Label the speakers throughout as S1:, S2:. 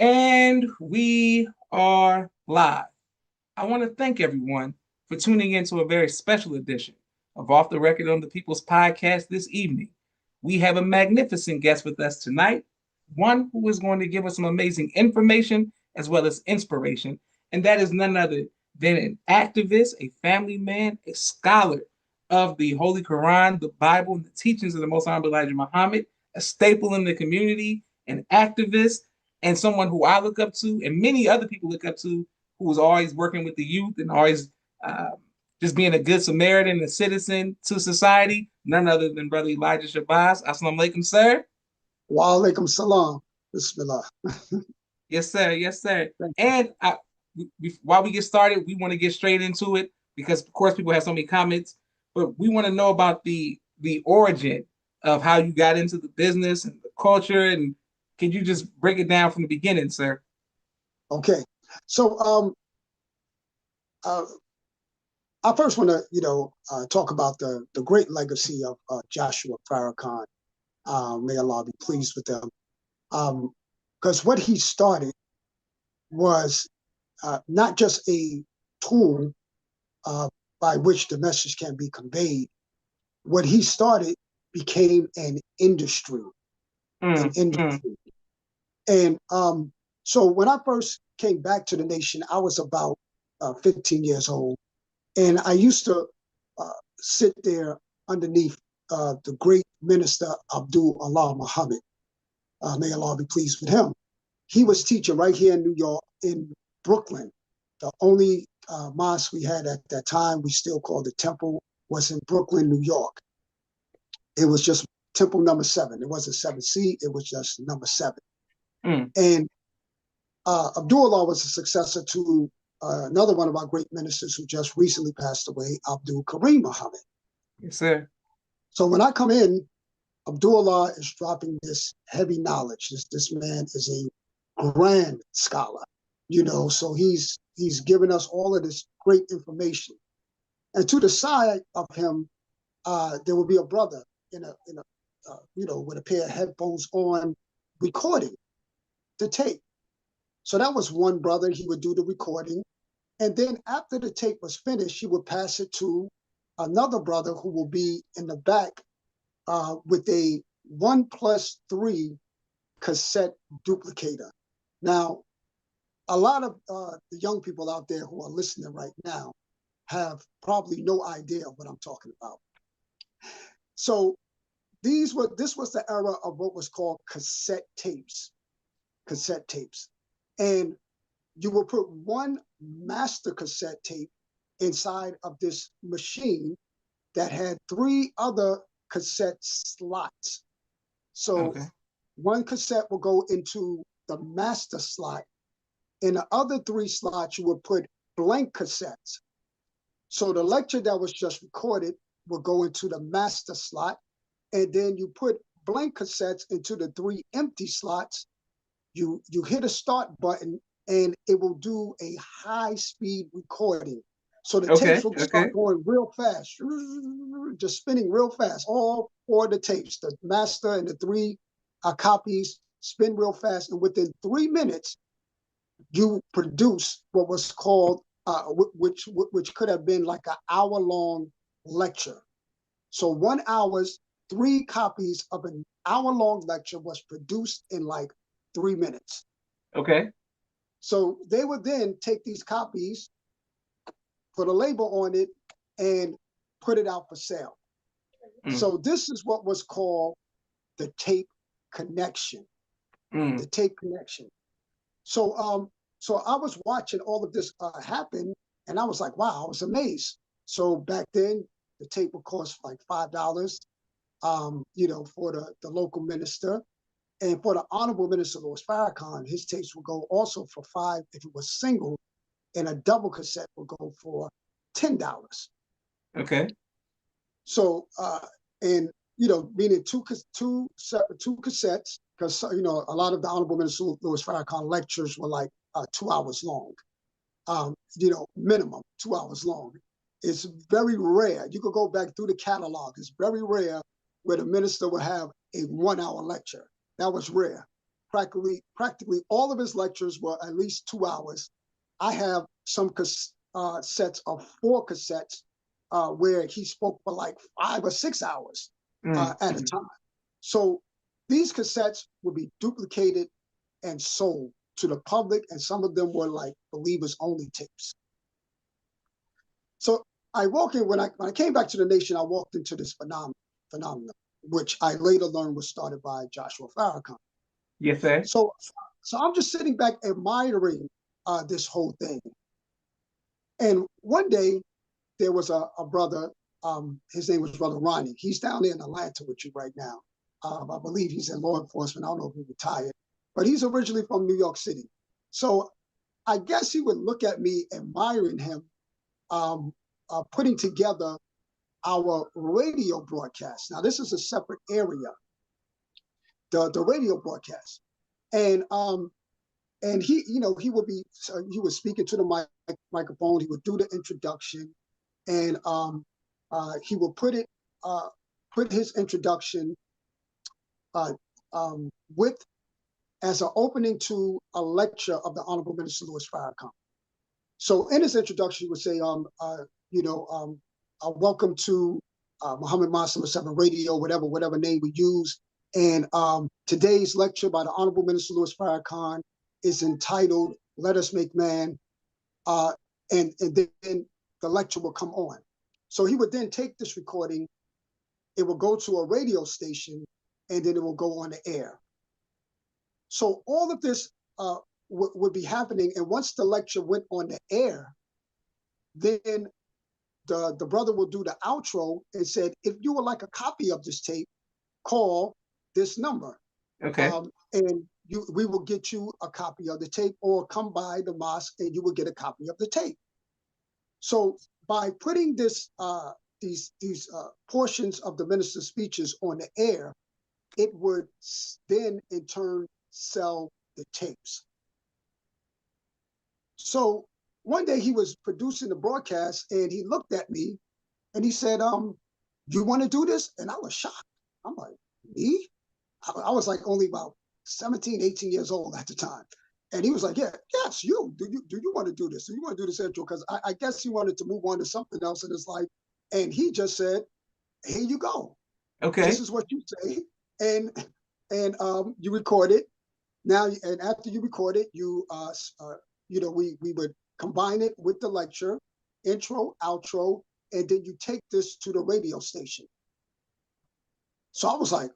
S1: And we are live. I want to thank everyone for tuning in to a very special edition of Off the Record on the People's Podcast this evening. We have a magnificent guest with us tonight, one who is going to give us some amazing information as well as inspiration, and that is none other than an activist, a family man, a scholar of the Holy Quran, the Bible, and the teachings of the Most Honorable Elijah Muhammad, a staple in the community, an activist, and someone who I look up to, and many other people look up to, who was always working with the youth and always uh, just being a good Samaritan and citizen to society. None other than Brother Elijah Shabazz. Assalamu alaikum, sir.
S2: Wa alaikum salam. Bismillah.
S1: Yes, sir. Yes, sir. And while we get started, we want to get straight into it because, of course, people have so many comments. But we want to know about the origin of how you got into the business and the culture. And can you just break it down from the beginning, sir?
S2: Okay. So I first want to, talk about the great legacy of Joshua Farrakhan. May Allah be pleased with them. Because what he started was not just a tool by which the message can be conveyed. What he started became an industry. And so when I first came back to the nation, I was about 15 years old. And I used to sit there underneath the great minister Abdul Allah Muhammad. May Allah be pleased with him. He was teaching right here in New York, in Brooklyn. The only mosque we had at that time, we still called the temple, was in Brooklyn, New York. It was just temple number 7. It wasn't 7C, it was just number 7. And Abdullah was a successor to another one of our great ministers who just recently passed away, Abdul Kareem Muhammad.
S1: Yes, sir.
S2: So when I come in, Abdullah is dropping this heavy knowledge. This man is a grand scholar, so he's giving us all of this great information. And to the side of him, there will be a brother in a with a pair of headphones on, recording the tape. So that was one brother. He would do the recording. And then after the tape was finished, he would pass it to another brother who will be in the back with a 1+3 cassette duplicator. Now, a lot of the young people out there who are listening right now have probably no idea what I'm talking about. So this was the era of what was called cassette tapes. And you will put one master cassette tape inside of this machine that had 3 other cassette slots. So one cassette will go into the master slot. In the other 3 slots, you would put blank cassettes. So the lecture that was just recorded will go into the master slot, and then you put blank cassettes into the 3 empty slots. You hit a start button, and it will do a high-speed recording. So the tapes will start going real fast, just spinning real fast. All 4 of the tapes, the master and the 3 copies, spin real fast. And within 3 minutes, you produce what was called, which could have been like an hour-long lecture. So 1 hour's 3 copies of an hour-long lecture was produced in like 3 minutes.
S1: Okay.
S2: So they would then take these copies, put a label on it, and put it out for sale. So this is what was called the tape connection. The tape connection. So I was watching all of this happen, and I was like, wow, I was amazed. So back then, the tape would cost like $5, for the local minister. And for the Honorable Minister Louis Farrakhan, his tapes would go also for $5 if it was single, and a double cassette would go for $10.
S1: Okay.
S2: So meaning two cassettes, because a lot of the Honorable Minister Louis Farrakhan lectures were like 2 hours long. Minimum 2 hours long. It's very rare. You could go back through the catalog. It's very rare where the minister would have a 1 hour lecture. That was rare. practically all of his lectures were at least 2 hours. I have some sets of 4 cassettes where he spoke for like 5 or 6 hours at a time. So these cassettes would be duplicated and sold to the public, and some of them were like believers only tapes. So I walk in when I came back to the nation, I walked into this phenomenon, which I later learned was started by Joshua Farrakhan.
S1: Yes, sir.
S2: So I'm just sitting back admiring this whole thing. And one day there was a brother, his name was Brother Ronnie. He's down there in Atlanta with you right now. I believe he's in law enforcement. I don't know if he retired, but he's originally from New York City. So I guess he would look at me admiring him, putting together our radio broadcast. Now, this is a separate area, the radio broadcast. And he, he was speaking to the microphone. He would do the introduction, and he would put his introduction with as an opening to a lecture of the Honorable Minister Louis Farrakhan. So in his introduction, he would say, welcome to Muhammad Muslim 7 Radio, whatever name we use. And today's lecture by the Honorable Minister Louis Farrakhan is entitled "Let Us Make Man," and then the lecture will come on. So he would then take this recording, it will go to a radio station, and then it will go on the air. So all of this would be happening, and once the lecture went on the air, then the brother will do the outro and said, if you would like a copy of this tape, call this number.
S1: Okay.
S2: And we will get you a copy of the tape, or come by the mosque and you will get a copy of the tape. So by putting these portions of the minister's speeches on the air, it would then in turn sell the tapes. So one day he was producing the broadcast and he looked at me and he said, you want to do this? And I was shocked. I'm like, me? I was like only about 17, 18 years old at the time. And he was like, yes, you. Do you want to do this? Do you want to do this intro? Because I guess he wanted to move on to something else in his life. And he just said, here you go.
S1: Okay.
S2: This is what you say. And you record it. Now, and after you record it, we would combine it with the lecture, intro, outro, and then you take this to the radio station. So I was like,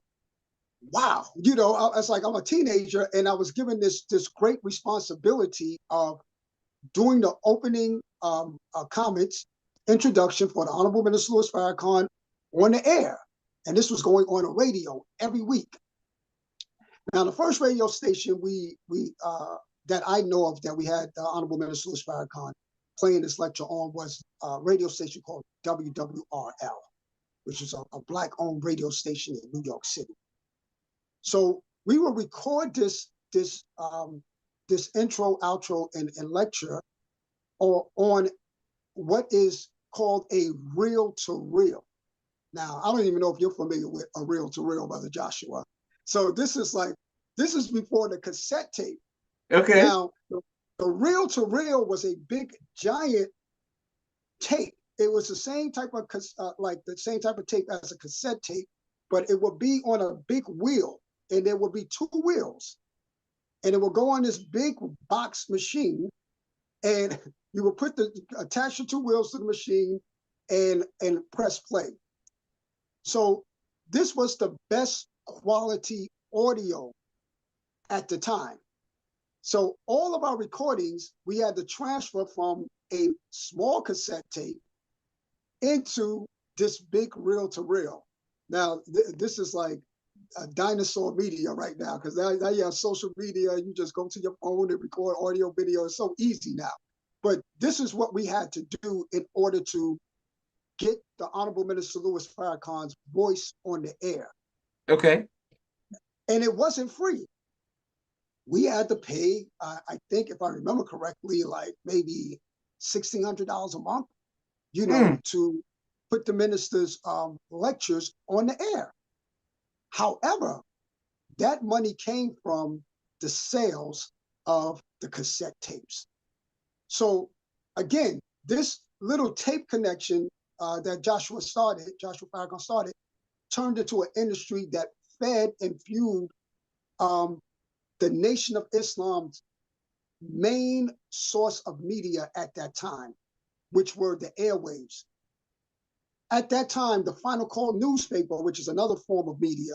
S2: wow, I was like, I'm a teenager, and I was given this great responsibility of doing the opening comments, introduction for the Honorable Minister Louis Farrakhan on the air. And this was going on the radio every week. Now, the first radio station that I know of that we had the Honorable Minister Louis Farrakhan playing this lecture on was a radio station called WWRL, which is a Black-owned radio station in New York City. So we will record this intro, outro, and lecture on what is called a reel-to-reel. Now, I don't even know if you're familiar with a reel-to-reel, Brother Joshua. So this is before the cassette tape.
S1: Okay.
S2: Now, the reel-to-reel was a big, giant tape. It was the same type of tape as a cassette tape, but it would be on a big wheel, and there would be 2 wheels, and it would go on this big box machine, and you would attach the 2 wheels to the machine and press play. So this was the best quality audio at the time. So all of our recordings, we had to transfer from a small cassette tape into this big reel-to-reel. Now, this is like a dinosaur media right now, because now you have social media, you just go to your phone and record audio, video. It's so easy now. But this is what we had to do in order to get the Honorable Minister Louis Farrakhan's voice on the air.
S1: Okay.
S2: And it wasn't free. We had to pay, I think, if I remember correctly, like maybe $1,600 a month, to put the minister's lectures on the air. However, that money came from the sales of the cassette tapes. So again, this little tape connection that Joshua Farrakhan started, turned into an industry that fed and fueled the Nation of Islam's main source of media at that time, which were the airwaves. At that time, the Final Call newspaper, which is another form of media,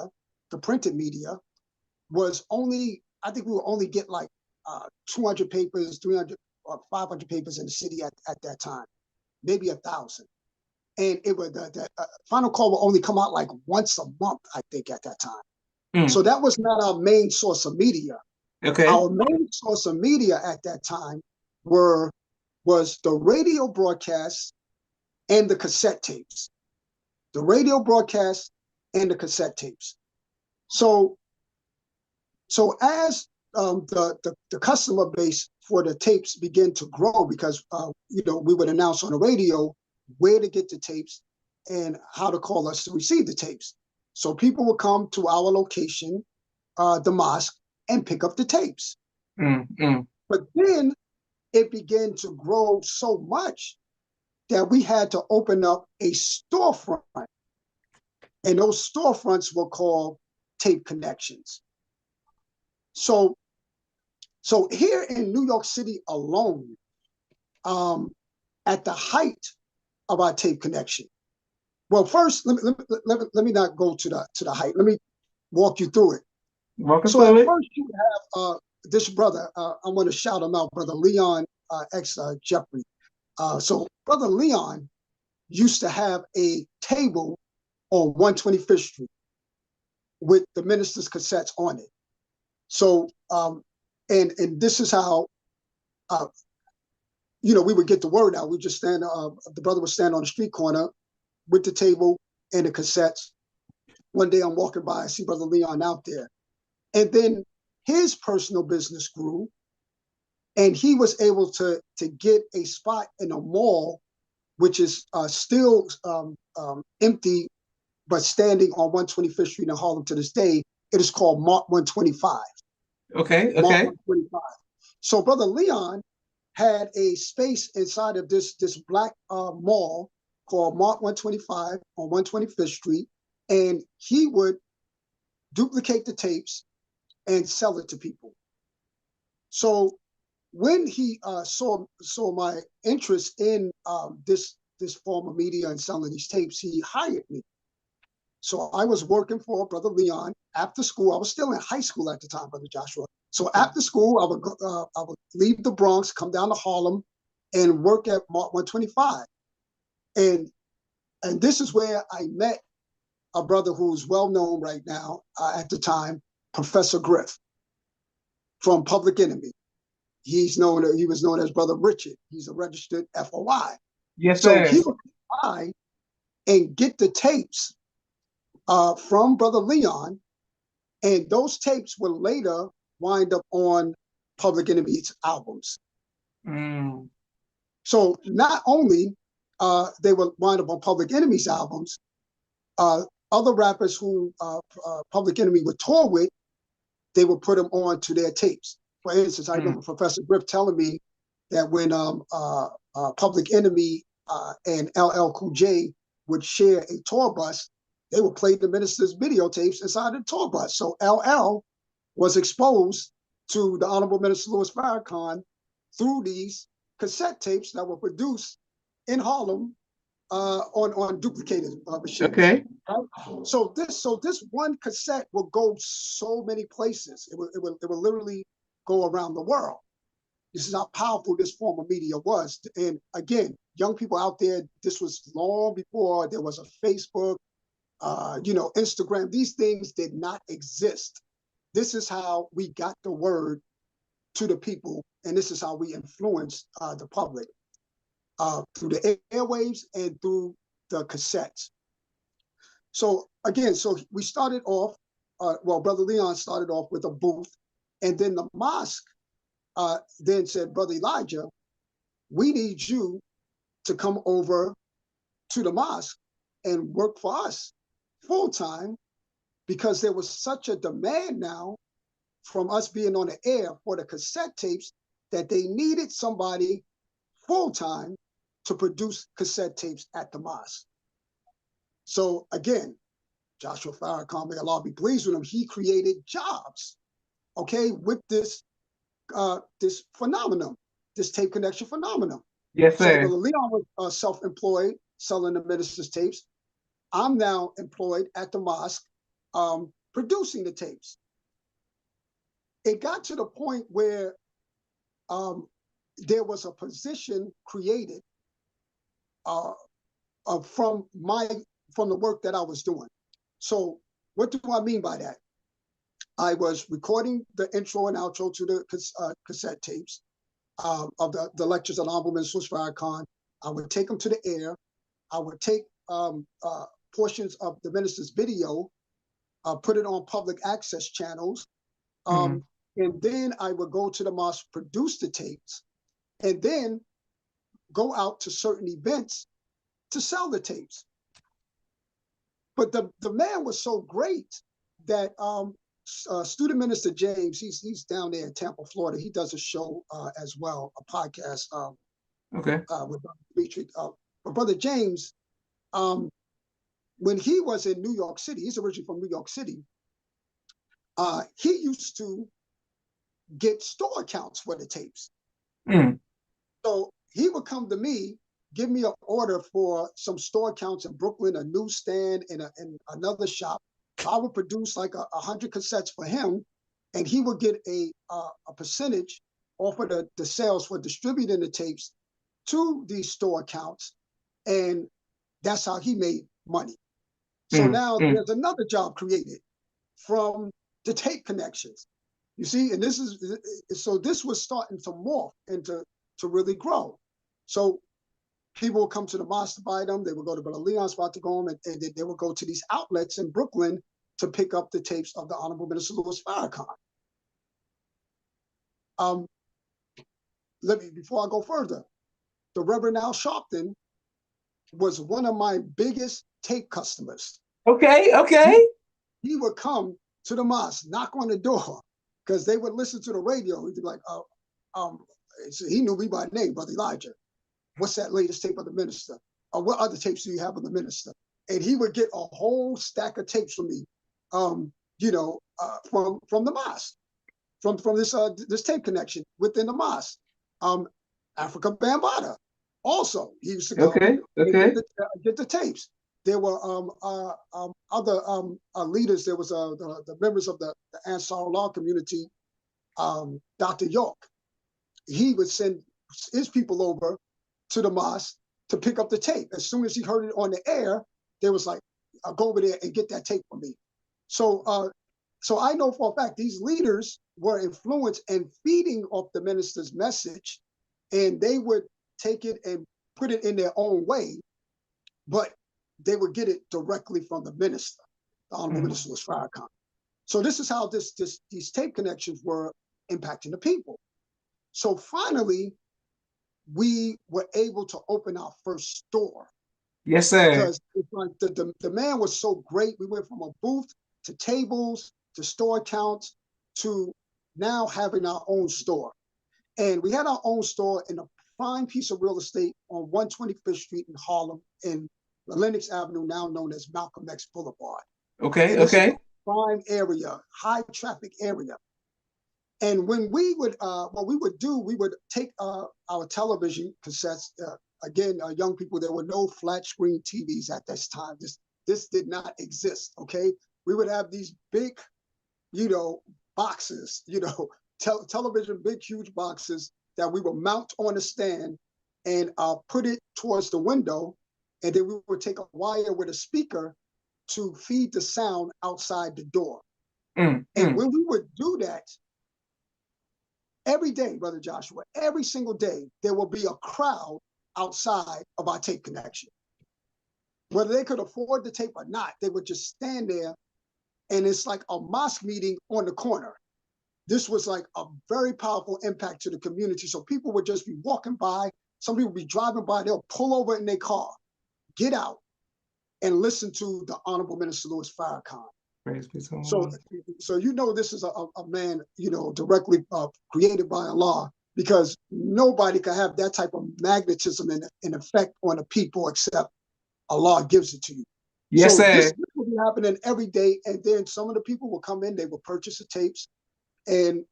S2: the printed media, was only, I think we would only get like 200 papers, 300 or 500 papers in the city at that time, maybe 1,000. And it would the Final Call would only come out like once a month, I think, at that time. So that was not our main source of media.
S1: Okay.
S2: Our main source of media at that time was the radio broadcasts and the cassette tapes. The radio broadcasts and the cassette tapes. So as the customer base for the tapes began to grow, because we would announce on the radio where to get the tapes and how to call us to receive the tapes. So people would come to our location, the mosque, and pick up the tapes. But then it began to grow so much that we had to open up a storefront. And those storefronts were called tape connections. So here in New York City alone, at the height of our tape connection, well, first, let me not go to the height. Let me walk you through it. So at first you have this brother, I want to shout him out, Brother Leon X Jeffrey. So Brother Leon used to have a table on 125th Street with the minister's cassettes on it. So and this is how we would get the word out. We just stand, the brother would stand on the street corner with the table and the cassettes. One day I'm walking by, I see Brother Leon out there. And then his personal business grew, and he was able to get a spot in a mall, which is still empty, but standing on 125th Street in Harlem to this day. It is called Mart 125.
S1: Okay.
S2: Mart 125. So Brother Leon had a space inside of this black mall called Mart 125 on 125th Street, and he would duplicate the tapes and sell it to people. So when he saw my interest in this form of media and selling these tapes, he hired me. So I was working for Brother Leon after school. I was still in high school at the time, Brother Joshua. So after school, I would leave the Bronx, come down to Harlem, and work at Mart 125. And this is where I met a brother who's well known right now at the time, Professor Griff from Public Enemy. He was known as Brother Richard. He's a registered FOI.
S1: Yes, sir.
S2: So he would try and get the tapes from Brother Leon, and those tapes will later wind up on Public Enemy's albums. So not only they will wind up on Public Enemy's albums, other rappers who Public Enemy would tour with, they would put them on to their tapes. For instance, I remember Professor Griff telling me that when Public Enemy and LL Cool J would share a tour bus, they would play the minister's videotapes inside the tour bus. So LL was exposed to the Honorable Minister Louis Farrakhan through these cassette tapes that were produced in Harlem on duplicated machines.
S1: Okay.
S2: Right? So this one cassette will go so many places. It will literally go around the world. This is how powerful this form of media was. And again, young people out there, this was long before there was a Facebook, Instagram. These things did not exist. This is how we got the word to the people, and this is how we influenced the public through the airwaves and through the cassettes. So again, we started off, Brother Leon started off with a booth, and then the mosque then said, Brother Elijah, we need you to come over to the mosque and work for us full time, because there was such a demand now from us being on the air for the cassette tapes that they needed somebody full-time to produce cassette tapes at the mosque. So again, Joshua Farrakhan, may Allah be pleased with him, he created jobs, okay, with this this phenomenon, this tape connection phenomenon.
S1: Yes,
S2: So
S1: sir.
S2: Brother Leon was self-employed, selling the minister's tapes. I'm now employed at the mosque, producing the tapes. It got to the point where there was a position created from the work that I was doing. So what do I mean by that? I was recording the intro and outro to the cassette tapes of the lectures of Honorable Minister Farrakhan. I would take them to the air. I would take portions of the minister's video, put it on public access channels, and then I would go to the mosque, produce the tapes, and then go out to certain events to sell the tapes. But the man was so great that student minister James, he's down there in Tampa, Florida. He does a show as well, a podcast
S1: Okay.
S2: with Brother Dimitri. But Brother James, when he was in New York City, he's originally from New York City, he used to get store accounts for the tapes. So he would come to me, give me an order for some store accounts in Brooklyn, a newsstand, and another shop. I would produce like 100 cassettes for him, and he would get a percentage off of the sales for distributing the tapes to these store accounts, and that's how he made money. So now there's another job created from the tape connections. You see, and this was starting to morph and to really grow. So people would come to the mosque to buy them. They would go to Brother Leon's spot to go home, and they would go to these outlets in Brooklyn to pick up the tapes of the Honorable Minister Louis Farrakhan. Before I go further, the Reverend Al Sharpton was one of my biggest tape customers.
S1: Okay.
S2: He would come to the mosque, knock on the door, because they would listen to the radio. He'd be like, so he knew me by name, Brother Elijah. What's that latest tape of the minister? What other tapes do you have of the minister? And he would get a whole stack of tapes from me, from the mosque, from this tape connection within the mosque. Africa Bambaataa, also he used to come and get the tapes. There were other leaders. There was the members of the Ansar Allah community. Dr. York, he would send his people over to the mosque to pick up the tape. As soon as he heard it on the air, they was like, go over there and get that tape for me. So I know for a fact these leaders were influenced and feeding off the minister's message, and they would take it and put it in their own way, but they would get it directly from the minister, the Honorable Minister Louis Farrakhan. So this is how these tape connections were impacting the people. So finally, we were able to open our first store.
S1: Yes, sir.
S2: Because it's like the man was so great. We went from a booth to tables to store accounts to now having our own store. And we had our own store in a prime piece of real estate on 125th Street in Harlem in Lenox Avenue, now known as Malcolm X Boulevard.
S1: Okay.
S2: Prime area, high traffic area. And when we would, we would take our television cassettes. Again, young people, there were no flat screen TVs at this time. This did not exist. Okay, we would have these big, boxes, television, big, huge boxes that we would mount on a stand and put it towards the window, and then we would take a wire with a speaker to feed the sound outside the door. And when we would do that, every day, Brother Joshua, every single day, there will be a crowd outside of our tape connection. Whether they could afford the tape or not, they would just stand there, and it's like a mosque meeting on the corner. This was like a very powerful impact to the community. So people would just be walking by. Some people would be driving by. They'll pull over in their car, get out, and listen to the Honorable Minister Louis Farrakhan.
S1: Praise be to
S2: So,
S1: Allah.
S2: so this is a man, directly created by Allah, because nobody can have that type of magnetism and effect on the people except Allah gives it to you.
S1: Yes,
S2: So
S1: sir.
S2: this will be happening every day, and then some of the people will come in, they will purchase the tapes, and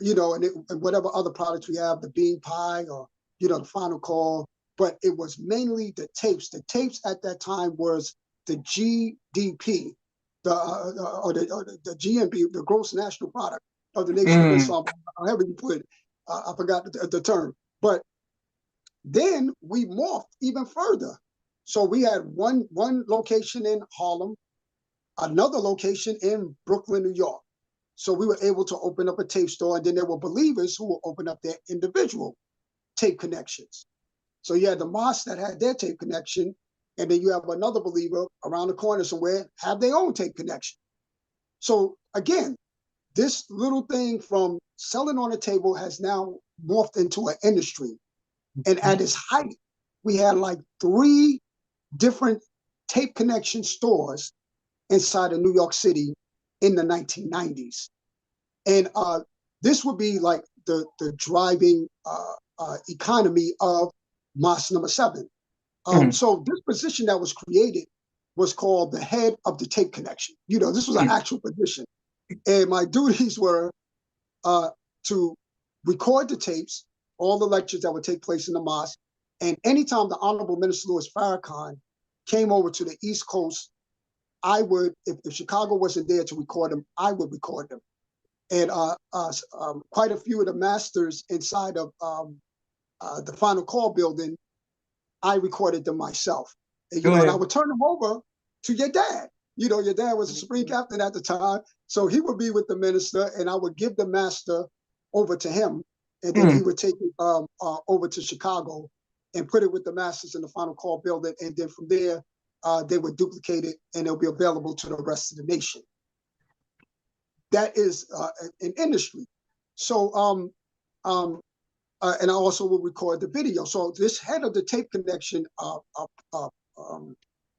S2: and whatever other products we have, the bean pie or the final call. But it was mainly the tapes. The tapes at that time was the GDP, the GNP, the gross national product of the Nation of Islam. However you put it, I forgot the term. But then we morphed even further. So we had one location in Harlem, another location in Brooklyn, New York. So we were able to open up a tape store, and then there were believers who will open up their individual tape connections. So you had the mosque that had their tape connection, and then you have another believer around the corner somewhere have their own tape connection. So again, this little thing from selling on the table has now morphed into an industry. And at its height, we had like 3 different tape connection stores inside of New York City in the 1990s. And this would be like the driving economy of Mosque number 7. So this position that was created was called the head of the tape connection. This was an actual position. And my duties were to record the tapes, all the lectures that would take place in the mosque. And anytime the Honorable Minister Louis Farrakhan came over to the East Coast, I would, if Chicago wasn't there to record them, I would record them. And quite a few of the masters inside of the Final Call building, I recorded them myself. And, and I would turn them over to your dad. Your dad was a Supreme Captain at the time. So he would be with the minister, and I would give the master over to him. And then he would take it over to Chicago and put it with the masters in the Final Call building. And then from there, they would duplicate it, and it'll be available to the rest of the nation. That is an industry. So, and I also will record the video. So this head of the tape connection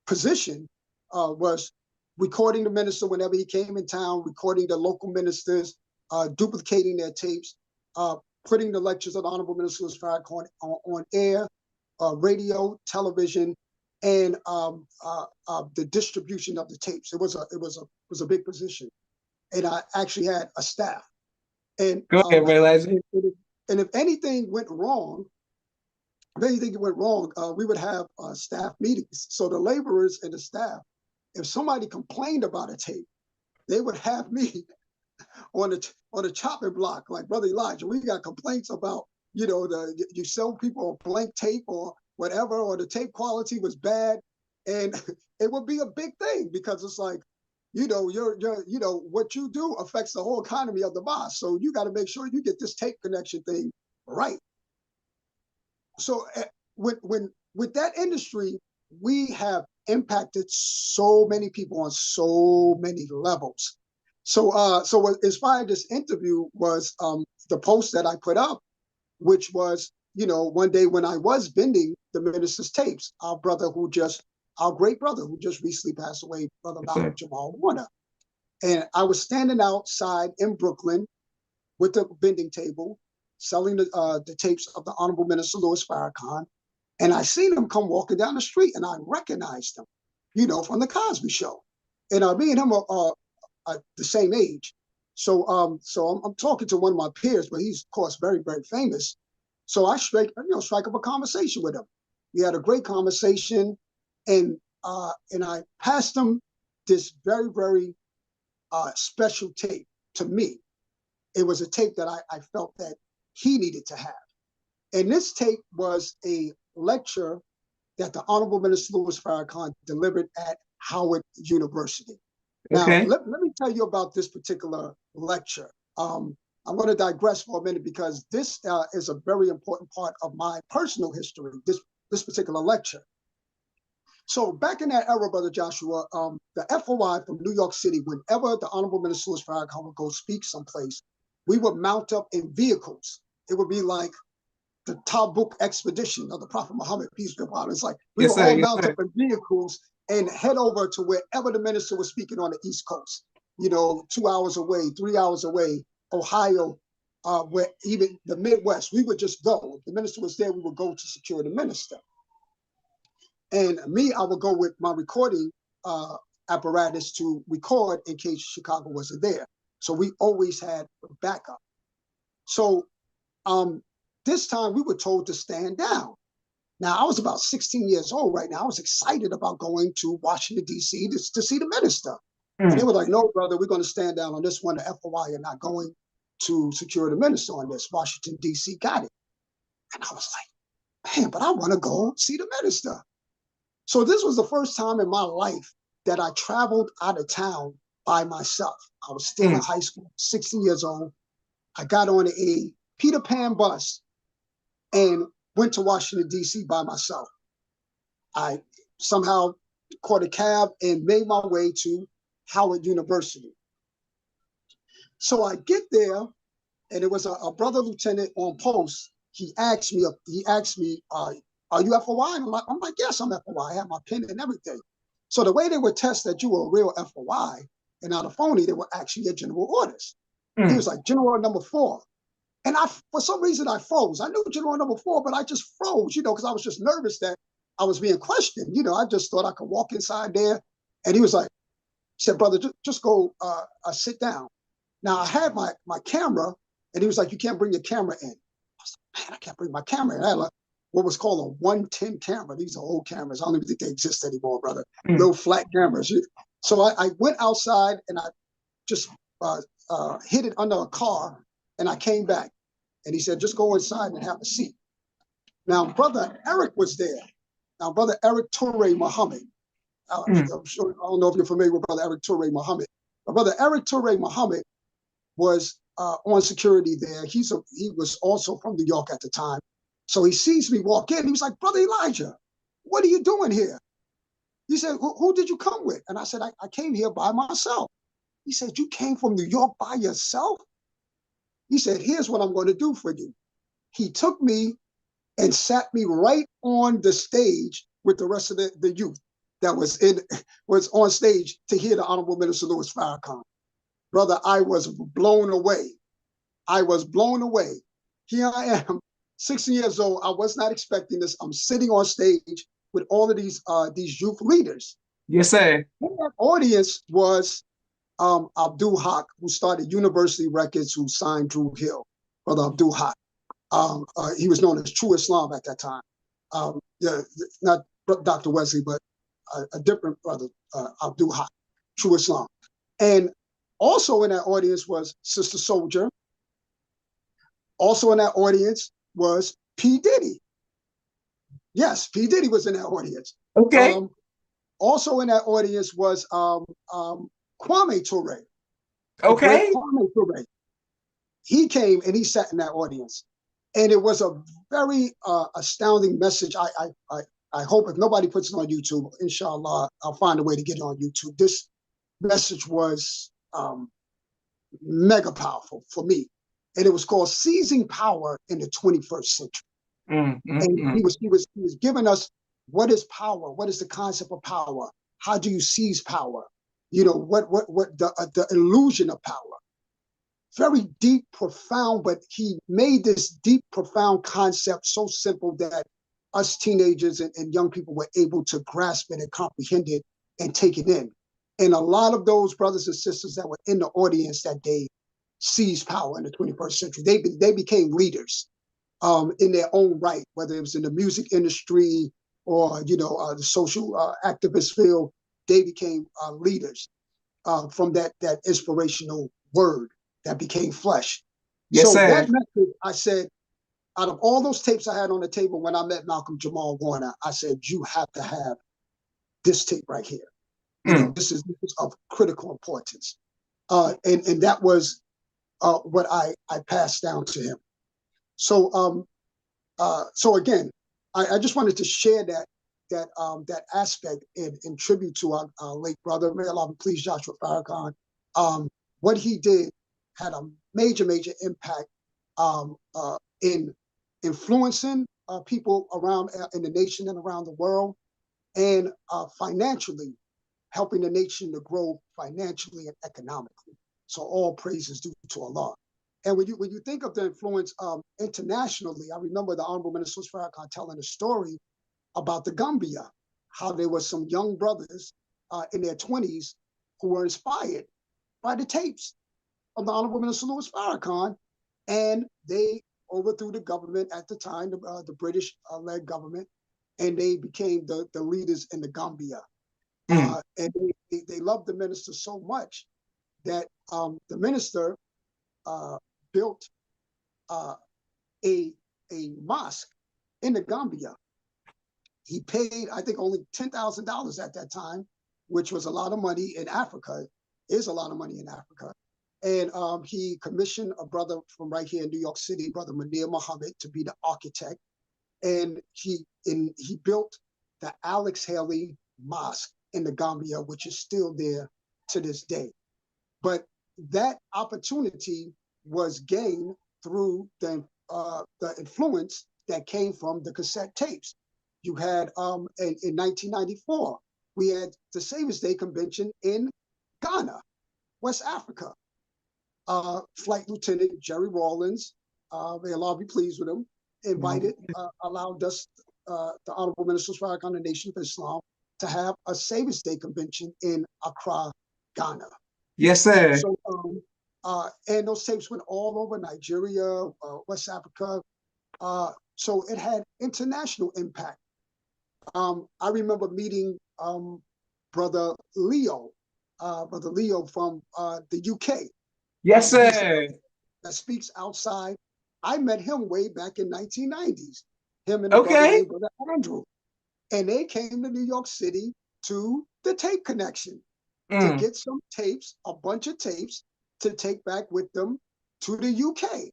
S2: position was recording the minister whenever he came in town, recording the local ministers, duplicating their tapes, putting the lectures of the Honorable Minister Farrakhan on air, radio, television, and the distribution of the tapes. It was a big position, and I actually had a staff. And
S1: go ahead, Elijah.
S2: And if anything went wrong, we would have staff meetings. So the laborers and the staff, if somebody complained about a tape, they would have me on the chopping block, like, Brother Elijah, we got complaints about, you sell people a blank tape or whatever, or the tape quality was bad. And it would be a big thing, because it's like, what you do affects the whole economy of the mosque. So you got to make sure you get this tape connection thing right. So with that industry, we have impacted so many people on so many levels. So what inspired this interview was the post that I put up, which was, one day when I was bending the minister's tapes, our great brother who just recently passed away, Brother Malcolm Jamal Warner. And I was standing outside in Brooklyn with the bending table, selling the tapes of the Honorable Minister Louis Farrakhan. And I seen him come walking down the street, and I recognized him, from the Cosby Show. And me and him are the same age. So I'm talking to one of my peers, but he's, of course, very, very famous. So I strike up a conversation with him. We had a great conversation, and I passed him this very, very special tape to me. It was a tape that I felt that he needed to have. And this tape was a lecture that the Honorable Minister Louis Farrakhan delivered at Howard University. Now, let me tell you about this particular lecture. I'm going to digress for a minute, because this is a very important part of my personal history, this particular lecture. So back in that era, Brother Joshua, the FOI from New York City, whenever the Honorable Minister Louis Farrakhan would go speak someplace, we would mount up in vehicles. It would be like the Tabuk expedition of the Prophet Muhammad, peace be upon him. It's like we would all mount up in vehicles, and head over to wherever the minister was speaking on the East Coast. 2 hours away, 3 hours away, Ohio, where even the Midwest, we would just go. If the minister was there, we would go to secure the minister. And me, I would go with my recording apparatus to record in case Chicago wasn't there. So we always had backup. So this time we were told to stand down. Now, I was about 16 years old right now. I was excited about going to Washington, D.C. to see the minister. And they were like, no, brother, we're going to stand down on this one. The FOI, you're not going to secure the minister on this. Washington, D.C. got it. And I was like, man, but I want to go see the minister. So this was the first time in my life that I traveled out of town by myself. I was still in high school, 16 years old. I got on a Peter Pan bus and went to Washington, D.C. by myself. I somehow caught a cab and made my way to Howard University. So I get there, and it was a brother lieutenant on post. He asked me, are you FOI? And I'm like, yes, I'm FOI. I have my pen and everything. So the way they would test that you were a real FOI and not a phony, they were actually your general orders. He was like, General number 4. And for some reason, I froze. I knew General number 4, but I just froze, because I was just nervous that I was being questioned. I just thought I could walk inside there. And he was like, he said, brother, just go sit down. Now, I had my camera, and he was like, you can't bring your camera in. I was like, man, I can't bring my camera in. I had what was called a 110 camera. These are old cameras. I don't even think they exist anymore, brother. Little flat cameras. So I went outside, and I just hid it under a car, and I came back. And he said, just go inside and have a seat. Now, Brother Eric was there. Now, Brother Eric Toure Muhammad. I'm sure, I don't know if you're familiar with Brother Eric Toure Muhammad. But Brother Eric Toure Muhammad was on security there. He was also from New York at the time. So he sees me walk in. He was like, Brother Elijah, what are you doing here? He said, who did you come with? And I said, I came here by myself. He said, you came from New York by yourself? He said, here's what I'm going to do for you. He took me and sat me right on the stage with the rest of the youth that was on stage to hear the Honorable Minister Louis Farrakhan. Brother, I was blown away. I was blown away. Here I am, 16 years old. I was not expecting this. I'm sitting on stage with all of these youth leaders.
S1: Yes, sir.
S2: And that audience was Abdul Haq, who started University Records, who signed Drew Hill. Brother Abdul Haq. He was known as True Islam at that time. Not Dr. Wesley, but a different brother, Abdul Haq, True Islam. And also in that audience was Sister Soldier. Also in that audience was P. Diddy. Yes, P. Diddy was in that audience.
S1: Okay.
S2: Also in that audience was Kwame Ture.
S1: Okay.
S2: Kwame Ture. He came and he sat in that audience. And it was a very astounding message. I hope if nobody puts it on YouTube, inshallah, I'll find a way to get it on YouTube. This message was mega powerful for me. And it was called Seizing Power in the 21st Century. He was giving us what is power, what is the concept of power, how do you seize power, what the illusion of power. Very deep, profound, but he made this deep, profound concept so simple that us teenagers and young people were able to grasp it and comprehend it and take it in. And a lot of those brothers and sisters that were in the audience that day seized power in the 21st century. They became leaders in their own right, whether it was in the music industry or the social activist field. They became leaders from that inspirational word that became flesh.
S1: Yes,
S2: so
S1: sir.
S2: That message, I said, out of all those tapes I had on the table when I met Malcolm Jamal Warner, I said, you have to have this tape right here. This is of critical importance. And that was what I passed down to him. So again, I just wanted to share that aspect in tribute to our late brother, may Allah be pleased, Joshua Farrakhan. What he did had a major impact in influencing people around in the nation and around the world. and financially helping the nation to grow financially and economically. So all praise is due to Allah. And when you think of the influence internationally, I remember the Honorable Minister Farrakhan telling a story about the Gambia, how there were some young brothers in their 20s who were inspired by the tapes of the Honorable Minister Louis Farrakhan, and they overthrew the government at the time, the British-led government, and they became the leaders in the Gambia. And they loved the minister so much that the minister built a mosque in the Gambia. He paid, I think, only $10,000 at that time, which was a lot of money in Africa, is a lot of money in Africa. And he commissioned a brother from right here in New York City, Brother Munir Muhammad, to be the architect. And he built the Alex Haley Mosque in the Gambia, which is still there to this day. But that opportunity was gained through the influence that came from the cassette tapes. You had, in 1994, we had the Saviors Day Convention in Ghana, West Africa. Flight Lieutenant Jerry Rawlins, may Allah be pleased with him, allowed us, the Honorable Minister Farrakhan, the Nation of Islam, to have a Saviors Day Convention in Accra, Ghana.
S1: Yes, sir.
S2: So, and those tapes went all over Nigeria, West Africa. So it had international impact. I remember meeting Brother Leo from the UK.
S1: Yes, sir.
S2: That speaks outside. I met him way back in 1990s. Him and a brother named Brother Andrew. And they came to New York City to the Tape Connection to get some tapes, a bunch of tapes, to take back with them to the UK.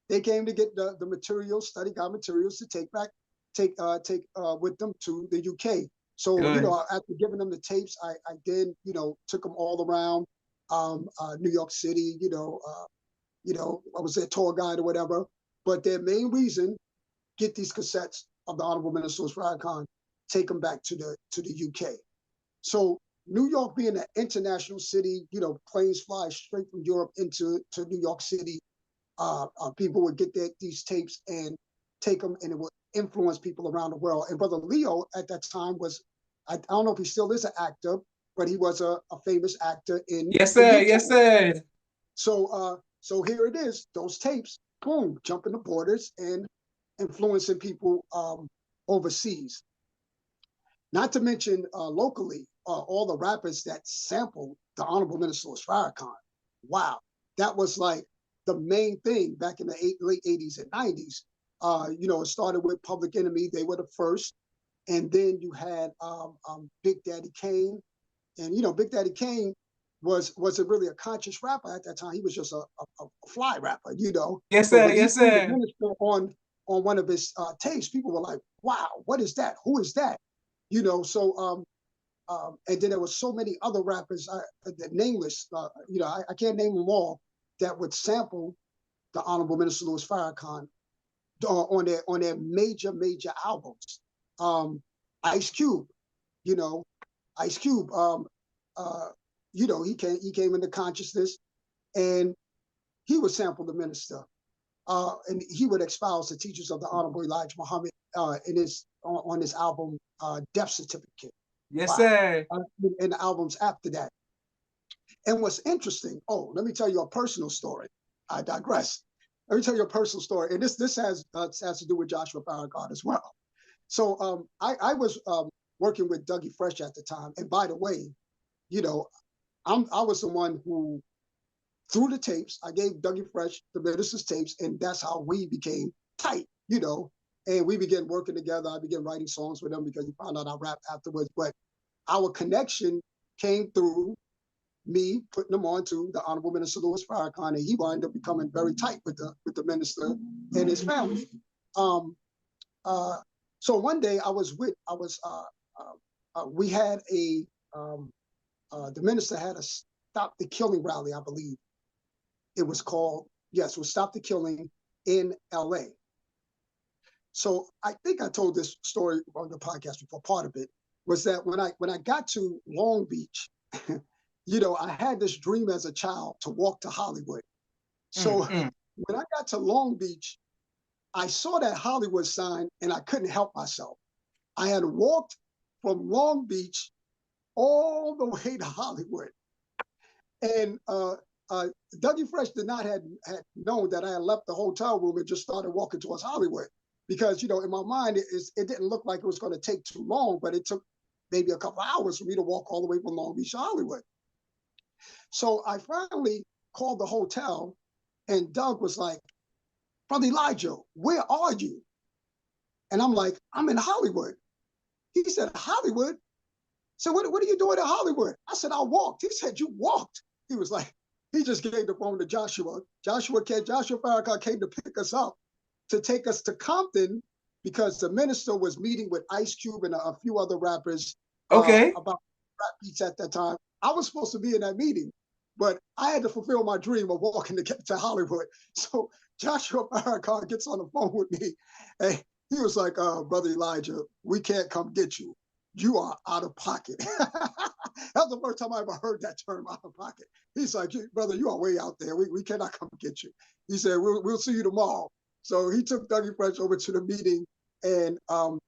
S2: They came to get the materials, study guide materials to take with them to the UK. So, after giving them the tapes, I then, took them all around New York City, I was their tour guide or whatever. But their main reason, get these cassettes of the Honorable Minister Farrakhan, take them back to the UK. So New York being an international city, planes fly straight from Europe to New York City. People would get these tapes and take them, and it would influence people around the world. And Brother Leo at that time was, I don't know if he still is an actor, but he was a famous actor in
S1: Yes, sir. Yes, sir.
S2: So here it is, those tapes, boom, jumping the borders and influencing people overseas. Not to mention locally, all the rappers that sampled the Honorable Minister Farrakhan. Wow, that was like the main thing back in the late 80s and 90s. It started with Public Enemy. They were the first. And then you had Big Daddy Kane. And, Big Daddy Kane wasn't really a conscious rapper at that time. He was just a fly rapper,
S1: Yes, sir.
S2: When
S1: yes,
S2: he threw
S1: sir.
S2: the minister on one of his tapes, people were like, wow, what is that? Who is that? And then there were so many other rappers, nameless, I can't name them all, that would sample the Honorable Minister Louis Farrakhan on their major albums. Ice Cube, Ice Cube, he came into consciousness, and he would sample the minister, and he would espouse the teachings of the Honorable Elijah Muhammad on his album Death Certificate.
S1: Yes, sir.
S2: And the albums after that. And what's interesting, let me tell you a personal story. I digress. Let me tell you a personal story, and this has to do with Joshua Farrakhan as well. So I was working with Dougie Fresh at the time, and by the way, I was the one who through the tapes. I gave Dougie Fresh the minister's tapes, and that's how we became tight, and we began working together. I began writing songs with him because he found out I rapped afterwards. But our connection came through me putting him on to the Honorable Minister Louis Farrakhan, and he wound up becoming very tight with the minister and his family. So one day we had the minister had a Stop the Killing rally, I believe it was called. Yes, it was Stop the Killing in LA. So I think I told this story on the podcast before, part of it. was that when I got to Long Beach, I had this dream as a child to walk to Hollywood. So when I got to Long Beach, I saw that Hollywood sign and I couldn't help myself. I had walked from Long Beach all the way to Hollywood. And Dougie Fresh did not had known that I had left the hotel room and just started walking towards Hollywood. Because, in my mind, it didn't look like it was going to take too long, but it took maybe a couple hours for me to walk all the way from Long Beach to Hollywood. So I finally called the hotel, and Doug was like, "Brother Elijah, where are you?" And I'm like, "I'm in Hollywood." He said, "Hollywood?" So what are you doing in Hollywood? I said, "I walked." He said, "You walked?" He was like, he just gave the phone to Joshua. Joshua Farrakhan came to pick us up, to take us to Compton, because the minister was meeting with Ice Cube and a few other rappers about rap beats at that time. I was supposed to be in that meeting, but I had to fulfill my dream of walking to get to Hollywood. So Joshua Farrakhan gets on the phone with me, and he was like, "Brother Elijah, we can't come get you. You are out of pocket." That was the first time I ever heard that term, out of pocket. He's like, "Brother, you are way out there. We cannot come get you." He said, we'll see you tomorrow. So he took Dougie Fresh over to the meeting, and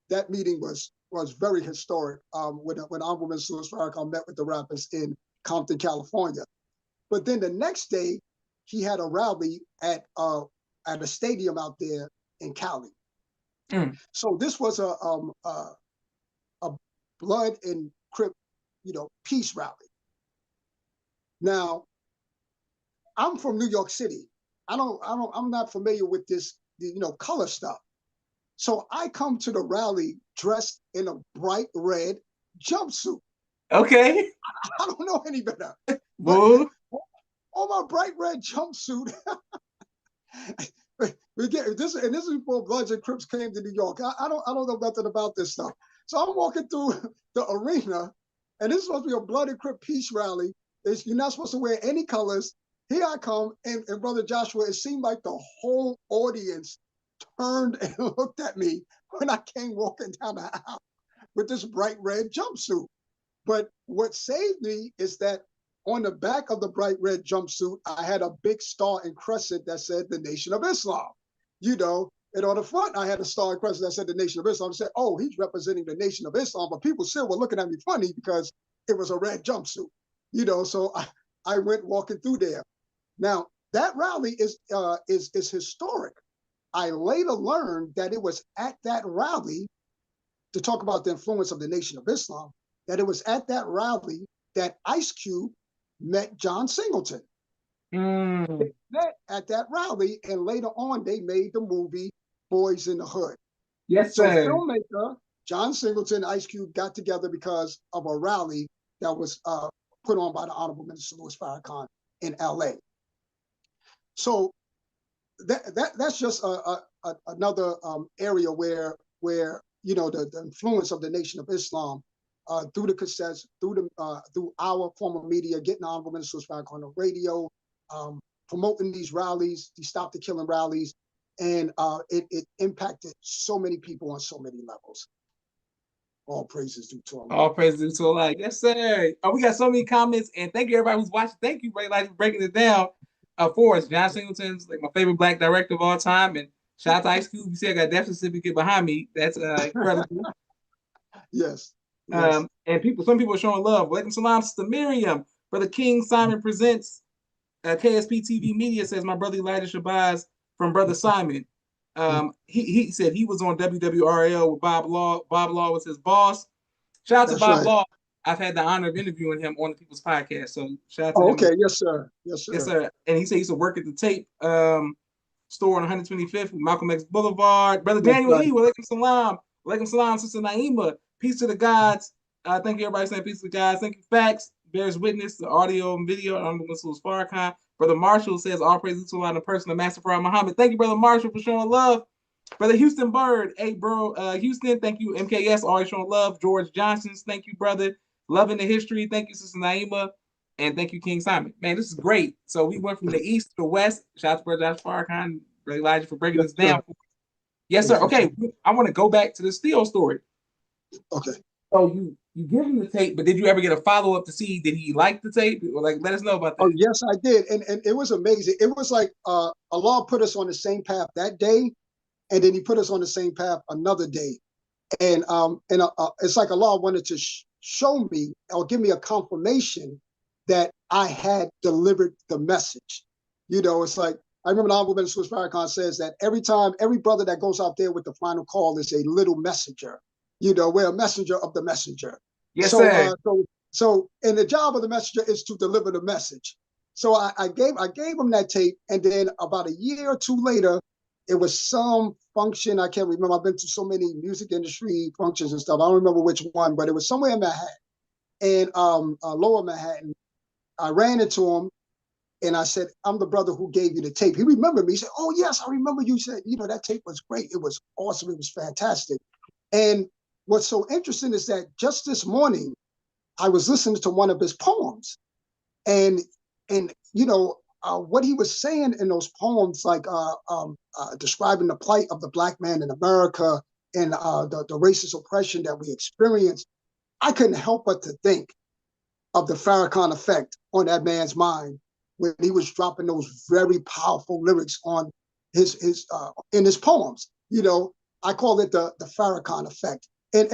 S2: that meeting was very historic, when Honorable Minister Louis Farrakhan met with the rappers in Compton, California. But then the next day, he had a rally at a stadium out there in Cali. So this was a blood and Crip, peace rally. Now, I'm from New York City. I'm not familiar with this, color stuff. So I come to the rally dressed in a bright red jumpsuit.
S1: Okay.
S2: I don't know any better.
S1: Well,
S2: on my bright red jumpsuit. We get this is before Bloods and Crips came to New York. I don't know nothing about this stuff. So I'm walking through the arena, and this is supposed to be a Blood and Crip peace rally. You're not supposed to wear any colors. Here I come, and Brother Joshua, it seemed like the whole audience turned and looked at me when I came walking down the aisle with this bright red jumpsuit. But what saved me is that on the back of the bright red jumpsuit, I had a big star and crescent that said the Nation of Islam. And on the front, I had a star and crescent that said the Nation of Islam. I said, "Oh, he's representing the Nation of Islam." But people still were looking at me funny because it was a red jumpsuit. So I went walking through there. Now, that rally is historic. I later learned that it was at that rally, to talk about the influence of the Nation of Islam, that it was at that rally that Ice Cube met John Singleton. They met at that rally, and later on, they made the movie Boys in the Hood.
S1: Yes,
S2: so
S1: sir.
S2: Filmmaker John Singleton, Ice Cube got together because of a rally that was put on by the Honorable Minister Louis Farrakhan in LA. So that's just another area where the influence of the Nation of Islam, through the cassettes, through our form of media, getting the Honorable Minister Louis Farrakhan on the radio, promoting these rallies, these Stop the Killing rallies, and it impacted so many people on so many levels. All praises due to Allah.
S1: All praises due to Allah. Yes, sir. We got so many comments, and thank you everybody who's watching. Thank you, Ray Light, for breaking it down for us. John Singleton's like my favorite Black director of all time, and shout out to Ice Cube. You see, I got a death certificate behind me. That's incredible.
S2: Yes.
S1: And some people are showing love. Walaikum salam, Sister Miriam. Brother King Simon presents. KSP TV Media says my brother Elijah Shabazz from Brother Simon. He said he was on WWRL with Bob Law. Bob Law was his boss. Shout out to Bob Law. I've had the honor of interviewing him on the People's Podcast. So shout out to him.
S2: Okay, yes, sir. Yes, sir.
S1: Yes, sir. And he said he used to work at the tape store on 125th with Malcolm X Boulevard. Brother Daniel E. Walaikum salam. Walaikum salam, Sister Naima. Peace to the gods. Thank you, everybody saying peace to the gods. Thank you, Facts. Bears witness, the audio and video. Honorable Minister Louis Farrakhan. Brother Marshall says all praises to Allah, the person of Master Farah Muhammad. Thank you, Brother Marshall, for showing love. Brother Houston Bird, hey, bro, Houston, thank you. MKS, always showing love. George Johnson, thank you, brother. Loving the history. Thank you, Sister Naima. And thank you, King Simon. Man, this is great. So we went from the east to the west. Shout out to Brother Joshua Farrakhan, Brother Elijah for breaking this down. Yes, sir. Okay, I want to go back to the Steele story.
S2: Okay.
S1: So You give him the tape, but did you ever get a follow up to see did he like the tape? Or like, let us know about
S2: Oh,
S1: that.
S2: yes, I did. And it was amazing. It was like Allah put us on the same path that day, and then he put us on the same path another day. And it's like Allah wanted to show me or give me a confirmation that I had delivered the message. It's like I remember the Honorable Minister Farrakhan says that every brother that goes out there with the final call is a little messenger. We're a messenger of the messenger.
S1: Yes,
S2: So,
S1: sir.
S2: and the job of the messenger is to deliver the message. So I gave him that tape, and then about a year or two later, it was some function. I can't remember. I've been to so many music industry functions and stuff. I don't remember which one, but it was somewhere in Manhattan, and Lower Manhattan. I ran into him and I said, "I'm the brother who gave you the tape." He remembered me. He said, "Oh yes, I remember you said, that tape was great. It was awesome. It was fantastic." And what's so interesting is that just this morning, I was listening to one of his poems, and what he was saying in those poems, like describing the plight of the black man in America and the racist oppression that we experience, I couldn't help but to think of the Farrakhan effect on that man's mind when he was dropping those very powerful lyrics on his in his poems. I call it the Farrakhan effect. And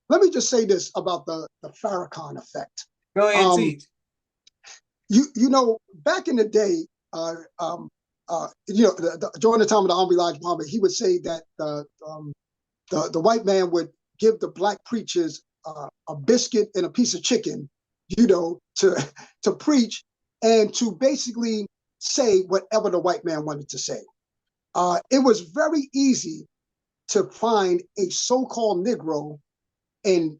S2: let me just say this about the Farrakhan effect.
S1: Go ahead and
S2: Um,
S1: teach.
S2: back in the day, during the time of the Honorable Elijah Muhammad, he would say that the white man would give the black preachers a biscuit and a piece of chicken, to to preach and to basically say whatever the white man wanted to say. It was very easy to find a so-called Negro and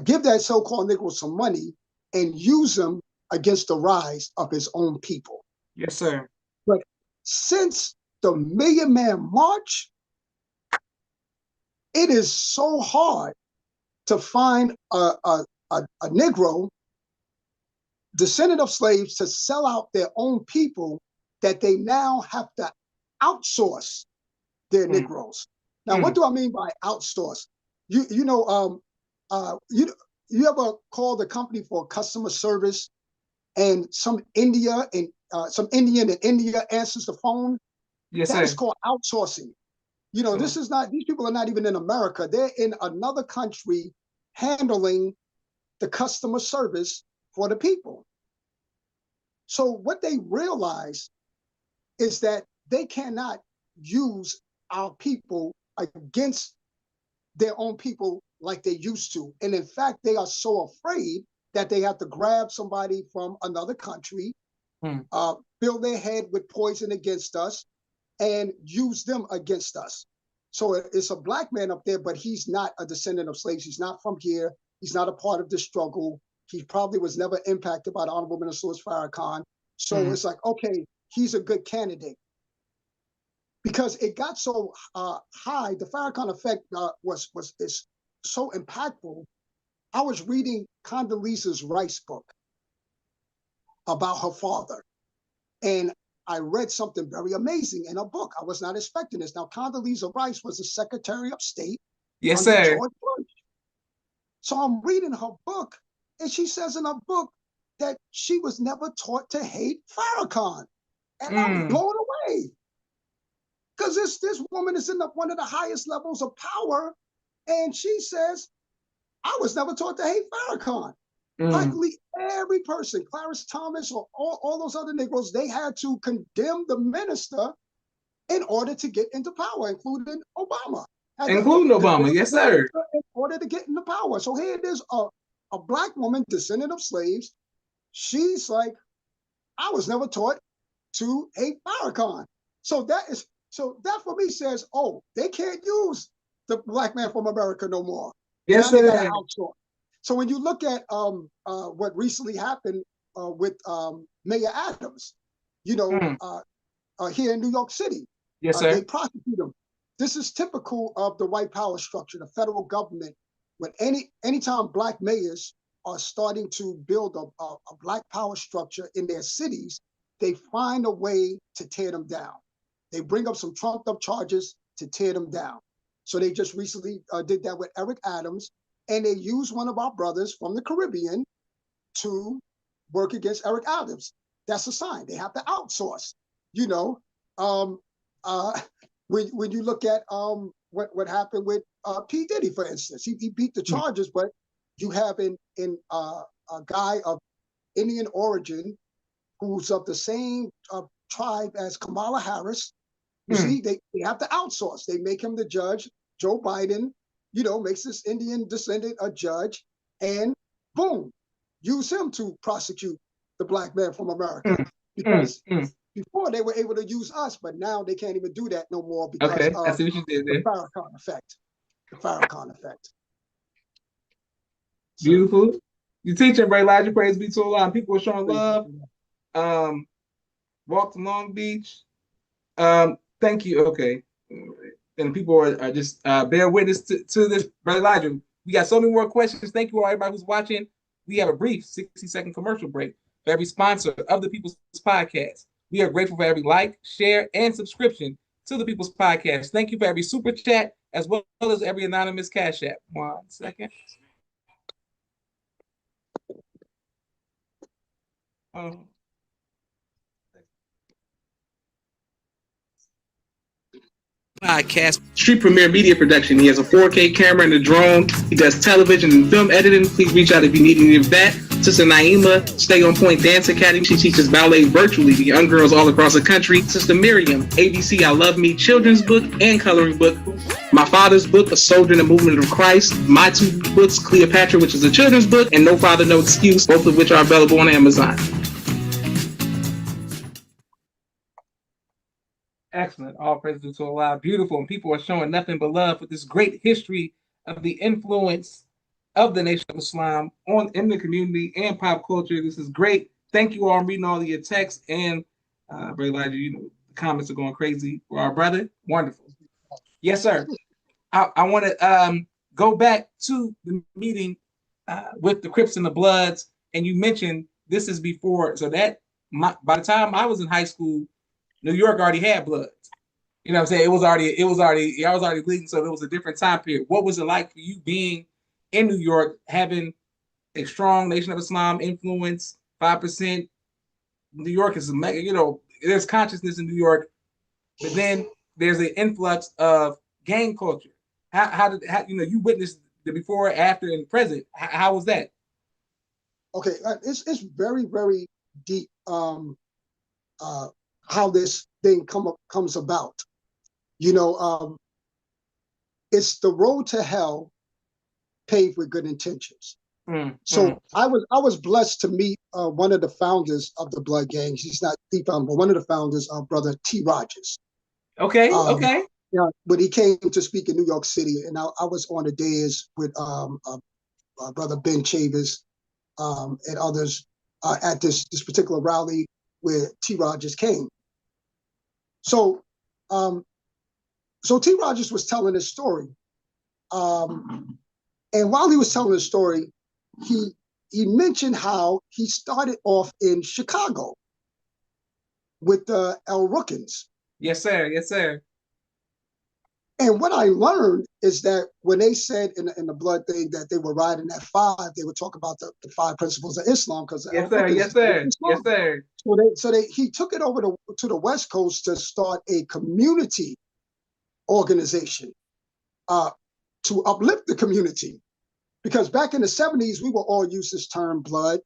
S2: give that so-called Negro some money and use them against the rise of his own people.
S1: Yes, sir.
S2: But since the Million Man March, it is so hard to find a Negro descendant of slaves to sell out their own people that they now have to outsource their Negroes. Now, what do I mean by outsource? You know, you ever called a company for customer service and some Indian in India answers the phone?
S1: Yes,
S2: That is
S1: sir.
S2: called outsourcing. This is not, these people are not even in America. They're in another country handling the customer service for the people. So what they realize is that they cannot use our people against their own people like they used to. And in fact, they are so afraid that they have to grab somebody from another country, fill their head with poison against us, and use them against us. So it's a black man up there, but he's not a descendant of slaves. He's not from here. He's not a part of the struggle. He probably was never impacted by the Honorable Minister Farrakhan. So it's like, okay, he's a good candidate. Because it got so high, the Farrakhan effect is so impactful. I was reading Condoleezza Rice's book about her father, and I read something very amazing in a book. I was not expecting this. Now, Condoleezza Rice was the Secretary of State
S1: Yes,
S2: under
S1: sir.
S2: George Bush. So I'm reading her book, and she says in her book that she was never taught to hate Farrakhan. And I'm blown away. Because this woman is in one of the highest levels of power, and she says, I was never taught to hate Farrakhan. Practically every person, Clarence Thomas or all those other Negroes, they had to condemn the minister in order to get into power, including Obama. Had to
S1: Including Obama.
S2: condemn
S1: Yes,
S2: the
S1: sir.
S2: minister in order to get into power. So here it is, a black woman, descendant of slaves. She's like, I was never taught to hate Farrakhan. So that for me says, oh, they can't use the black man from America no more.
S1: Yes,
S2: Now they got to
S1: sir.
S2: outsource. So when you look at what recently happened with Mayor Adams, here in New York City,
S1: Yes,
S2: they
S1: sir.
S2: prosecute him. This is typical of the white power structure, the federal government. When anytime black mayors are starting to build a black power structure in their cities, they find a way to tear them down. They bring up some trumped up charges to tear them down. So they just recently did that with Eric Adams. and they used one of our brothers from the Caribbean to work against Eric Adams. That's a sign. They have to outsource. You know, um, when you look at what happened with P. Diddy, for instance, he beat the charges, but you have in a guy of Indian origin who's of the same tribe as Kamala Harris. You see, they have to outsource. They make him the judge. Joe Biden, makes this Indian descendant a judge, and boom, use him to prosecute the black man from America. Because before they were able to use us, but now they can't even do that no more because of
S1: I see what you did there.
S2: The Farrakhan effect. The Farrakhan effect.
S1: So, beautiful. You teaching, Bray Elijah, praise be to Allah. People are showing love. Walk to Long Beach. Thank you. Okay. And people are just bear witness to this, Brother Elijah. We got so many more questions. Thank you all, everybody who's watching. We have a brief 60-second commercial break for every sponsor of the People's Podcast. We are grateful for every like, share, and subscription to the People's Podcast. Thank you for every super chat as well as every anonymous cash app. 1 second. Podcast Street Premiere Media Production. He has a 4K camera and a drone. He does television and film editing. Please reach out if you need any of that. Sister Naima, Stay On Point Dance Academy. She teaches ballet virtually to young girls all across the country. Sister Miriam, ABC I Love Me children's book and coloring book. My father's book, A Soldier in the Movement of Christ. My 2 books, Cleopatra, which is a children's book, and No Father, No Excuse, both of which are available on Amazon. Excellent. All praises to Allah. Beautiful. And people are showing nothing but love for this great history of the influence of the Nation of Islam in the community and pop culture. This is great. Thank you all. I'm reading all of your texts. And Brother Elijah, the comments are going crazy for our brother. Wonderful. Yes, sir. I want to go back to the meeting with the Crips and the Bloods. And you mentioned this is before. So that by the time I was in high school, New York already had Bloods. You know what I'm saying? I was already bleeding, so it was a different time period. What was it like for you being in New York, having a strong Nation of Islam influence, 5%? New York is there's consciousness in New York, but then there's an influx of gang culture. How you witnessed the before, after, and present. How was that?
S2: Okay, it's very, very deep. How this thing comes about. It's the road to hell paved with good intentions. So I was blessed to meet one of the founders of the Blood Gang. He's not the founder, but one of the founders, Brother T. Rogers.
S1: Okay, okay.
S2: Yeah, but he came to speak in New York City, and I was on the dais with Brother Ben Chavis and others at this particular rally where T. Rogers came. So T. Rogers was telling his story. And while he was telling his story, he mentioned how he started off in Chicago with the El Rookins.
S1: Yes, sir. Yes, sir.
S2: And what I learned is that when they said in the Blood thing that they were riding at 5, they would talk about the 5 principles of Islam.
S1: Yes, sir. Yes, sir. Yes, sir.
S2: So he took it over to the West Coast to start a community organization to uplift the community. Because back in the 70s, we were all used this term Blood,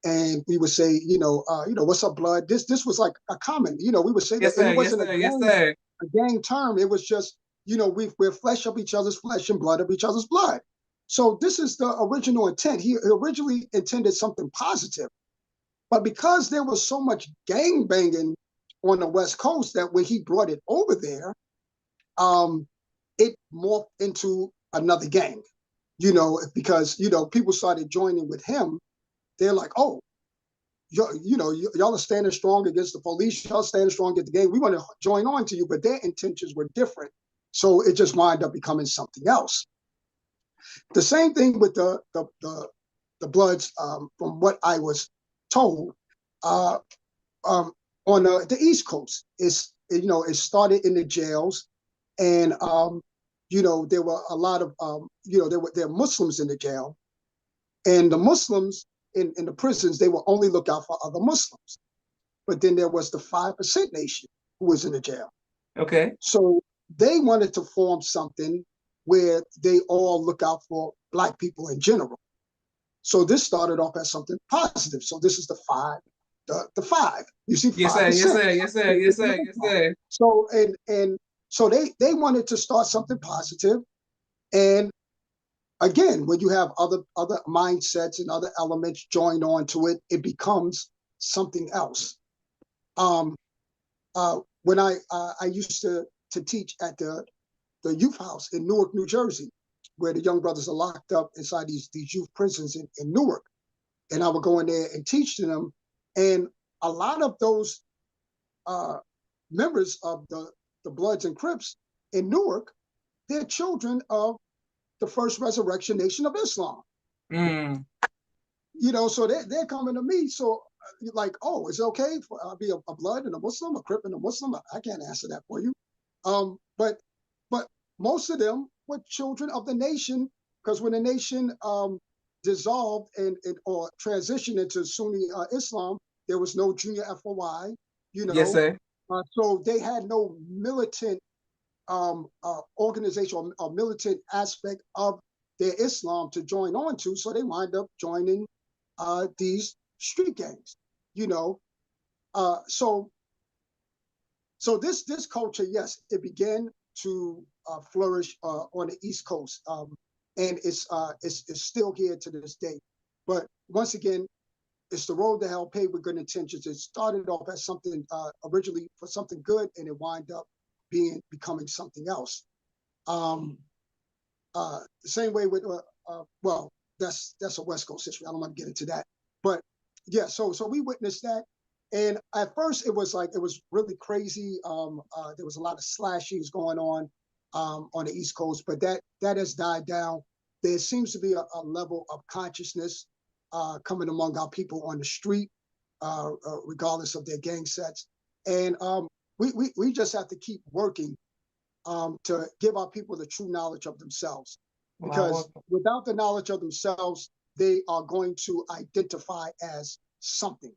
S2: and we would say, what's up, Blood? This was like a common, we would say
S1: yes,
S2: that.
S1: Sir,
S2: it wasn't
S1: a
S2: gang term. It was just, we're flesh of each other's flesh and blood of each other's blood. So this is the original intent. He originally intended something positive. But because there was so much gang banging on the West Coast that when he brought it over there, it morphed into another gang, because, people started joining with him. They're like, oh, y'all are standing strong against the police. Y'all standing strong against the gang. We want to join on to you, but their intentions were different. So it just wound up becoming something else. The same thing with the Bloods, from what I was told, on the East Coast. It started in the jails, and there were a lot of, there were Muslims in the jail, and the Muslims in the prisons, they will only look out for other Muslims. But then there was the 5% nation who was in the jail.
S1: Okay.
S2: So they wanted to form something where they all look out for Black people in general. So this started off as something positive. So this is the five. You see, 5%.
S1: Yes, sir. Yes, sir. Yes, sir. Yes, sir. Yes, sir.
S2: So and so they wanted to start something positive. And again, when you have other mindsets and other elements joined onto it, it becomes something else. When I used to teach at the youth house in Newark, New Jersey, where the young brothers are locked up inside these youth prisons in Newark, and I would go in there and teach to them, and a lot of those members of the Bloods and Crips in Newark, they're children of the First Resurrection Nation of Islam.
S1: Mm.
S2: So they're coming to me. So like, oh, is it okay for I be a Blood and a Muslim, a Crip and a Muslim? I can't answer that for you. But most of them were children of the nation, because when the nation dissolved or transitioned into Sunni Islam, there was no junior FOI.
S1: Yes, sir.
S2: So they had no militant organization or militant aspect of their Islam to join on to. So they wind up joining these street gangs. So this culture, yes, it began to flourish on the East Coast, and it's still here to this day. But once again, it's the road to hell paved with good intentions. It started off as something originally for something good, and it wound up becoming something else. The same way with well, that's a West Coast history. I don't want to get into that, but yeah. So we witnessed that, and at first it was really crazy. There was a lot of slashings going on the East Coast, but that has died down. There seems to be a level of consciousness coming among our people on the street, regardless of their gang sets, and we just have to keep working to give our people the true knowledge of themselves. Because without the knowledge of themselves, they are going to identify as something.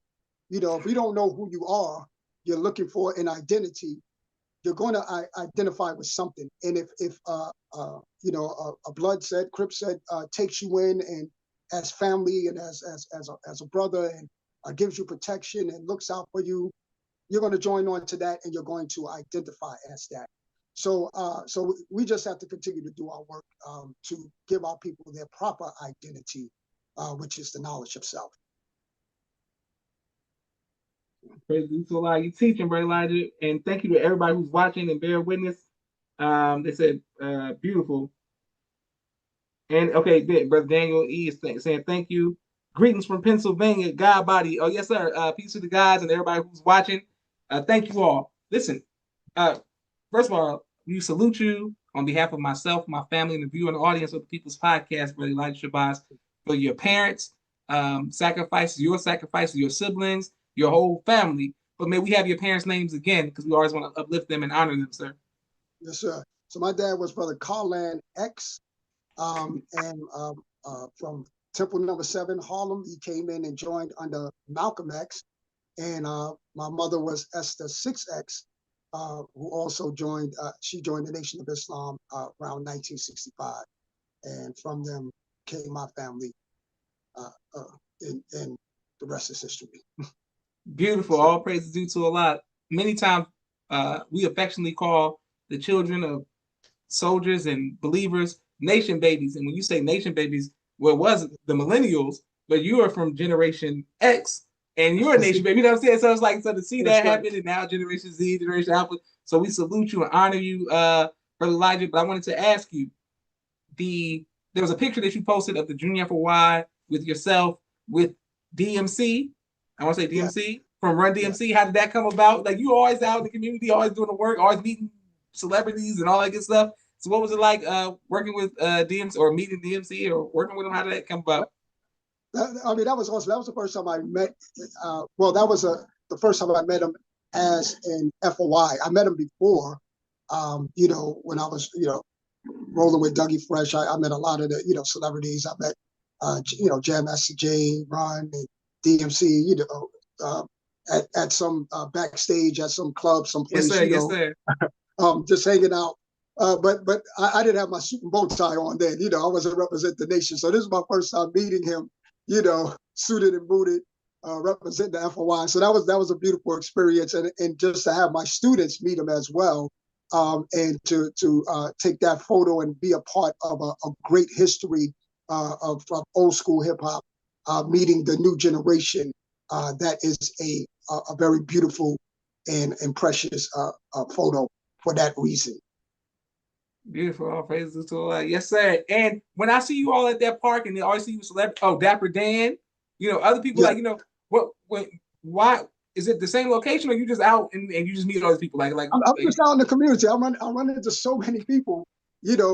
S2: If you don't know who you are, you're looking for an identity, you're going to identify with something. And if a Blood said, Crip said, takes you in and as family and as a brother and gives you protection and looks out for you, you're going to join on to that and you're going to identify as that. So we just have to continue to do our work to give our people their proper identity, which is the knowledge of self.
S1: Praise be to Allah. You teaching, Brother Elijah, and thank you to everybody who's watching and bear witness. They said beautiful. And okay, Brother Daniel E is saying thank you. Greetings from Pennsylvania, God body. Oh yes, sir. Peace to the guys and everybody who's watching. Thank you all. Listen, first of all, we salute you on behalf of myself, my family, and the viewer and the audience of the People's Podcast, Brother Elijah Shabazz, for your parents' sacrifices, your siblings, your whole family. But may we have your parents' names again, because we always want to uplift them and honor them, sir.
S2: Yes, sir. So my dad was Brother Carlan X, and from Temple Number 7, Harlem. He came in and joined under Malcolm X. And my mother was Esther 6X, who also joined, she joined the Nation of Islam around 1965. And from them came my family, and the rest is history.
S1: Beautiful. All praises due to Allah. Many times we affectionately call the children of soldiers and believers nation babies. And when you say nation babies, well, it was the millennials, but you are from Generation X and you're a nation baby. You know what I'm saying? So it's like, so to see that happen, and now Generation Z, Generation Alpha. So we salute you and honor you, Brother Elijah. But I wanted to ask you, there was a picture that you posted of the Junior FOI with yourself with DMC. I want to say DMC from Run DMC. How did that come about? Like, you always out in the community, always doing the work, always meeting celebrities and all that good stuff. So what was it like working with DMC or meeting DMC or working with them? How did that come about?
S2: I mean, that was awesome. That was the first time I met. Well, that was the first time I met him as an FOI. I met him before, when I was, rolling with Dougie Fresh. I met a lot of the, celebrities. I met, Jam Master Jay, Ron, and DMC, at some backstage at some club,
S1: Yes,
S2: someplace,
S1: sir. Yes, sir.
S2: just hanging out. But I didn't have my suit and bow tie on then. I wasn't representing the nation. So this is my first time meeting him, suited and booted, representing the FOI. So that was a beautiful experience. And just to have my students meet him as well, and to take that photo and be a part of a great history of old school hip hop, meeting the new generation. That is a very beautiful and precious photo for that reason.
S1: Beautiful. All praises to Allah. Yes, sir. And when I see you all at that park and they always see you celebrity, oh, Dapper Dan, other people
S2: Yeah,
S1: why is it the same location or you just out and you just meet all these people?
S2: I'm just out in the community. I run into so many people,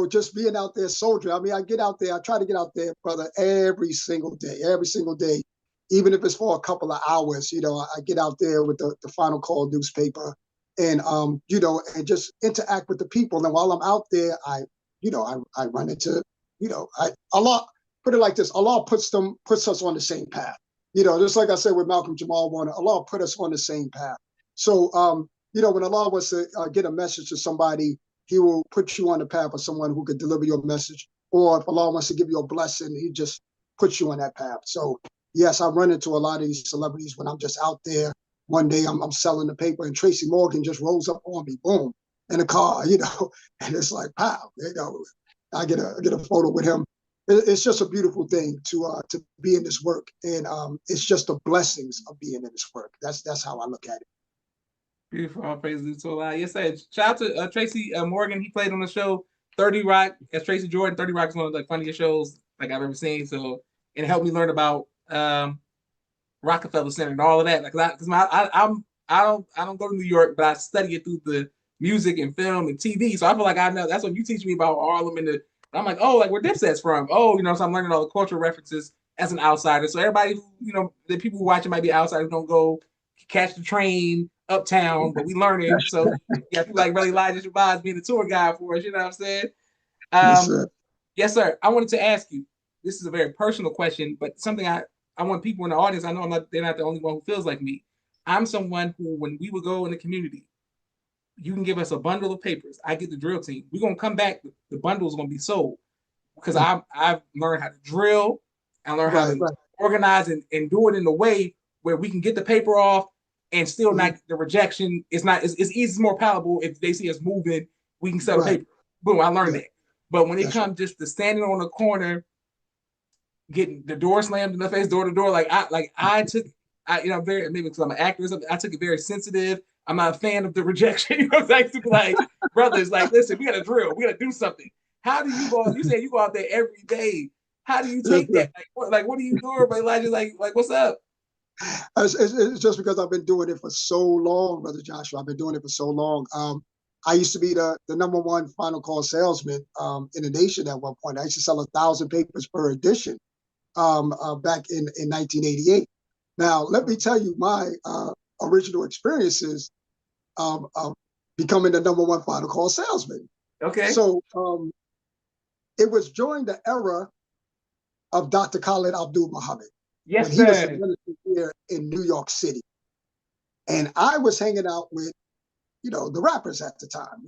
S2: just being out there soldiering. I mean, I get out there, I try to get out there, brother, every single day, even if it's for a couple of hours. I get out there with the Final Call newspaper and, and just interact with the people. And while I'm out there, I run into, Allah, put it like this, Allah puts us on the same path. Just like I said with Malcolm Jamal Warner, Allah put us on the same path. So, when Allah wants to get a message to somebody, He will put you on the path of someone who could deliver your message. Or if Allah wants to give you a blessing, He just puts you on that path. So, yes, I run into a lot of these celebrities when I'm just out there. One day I'm selling the paper, and Tracy Morgan just rolls up on me, boom, in a car, and it's like, pow, I get a photo with him. It's just a beautiful thing to be in this work, and it's just the blessings of being in this work. That's how I look at it.
S1: Beautiful. All praises to Allah. Yes, sir. Shout out to Tracy Morgan. He played on the show 30 Rock as Tracy Jordan. 30 Rock is one of the funniest shows I've ever seen. So it helped me learn about Rockefeller Center and all of that. Because I don't go to New York, but I study it through the music and film and TV. So I feel like I know that's what you teach me about Harlem and I'm like, oh, like where Dipset's from. Oh, so I'm learning all the cultural references as an outsider. So everybody who, the people who watch it might be outsiders, don't go catch the train uptown, but we learning. So yeah, people like really Elijah Shabazz being the tour guide for us, you know what I'm saying?
S2: Yes,
S1: Um,
S2: sir.
S1: yes, sir. I wanted to ask you, this is a very personal question, but something I want people in the audience, I know they're not the only one who feels like me. I'm someone who, when we would go in the community, you can give us a bundle of papers. I get the drill team. We're gonna come back. The bundle is gonna be sold because I've learned how to drill. I learned how
S2: Right,
S1: to
S2: right.
S1: organize and do it in a way where we can get the paper off and still
S2: Mhm.
S1: not the rejection. It's easy, it's more palatable if they see us moving. We can sell the
S2: Right.
S1: paper. Boom, I learned
S2: Yeah,
S1: that. But when it
S2: that's right.
S1: comes just to standing on the corner, getting the door slammed in the face, door to door, I took, very maybe because I'm an actor or something, I took it very sensitive. I'm not a fan of the rejection. Like brothers, like listen, we got to drill, we got to do something. How do you go? You say you go out there every day. How do you
S2: Yes,
S1: take
S2: sir.
S1: that? What are you doing? But Elijah's like, what's up?
S2: It's just because I've been doing it for so long, Brother Joshua. I've been doing it for so long. I used to be the number one Final Call salesman in the nation at one point. I used to sell 1,000 papers per edition back in 1988. Now, let me tell you my original experiences of becoming the number one Final Call salesman.
S1: Okay.
S2: So it was during the era of Dr. Khalid Abdul Muhammad when
S1: Yes,
S2: he was the
S1: sir.
S2: minister here in New York City. And I was hanging out with, the rappers at the time,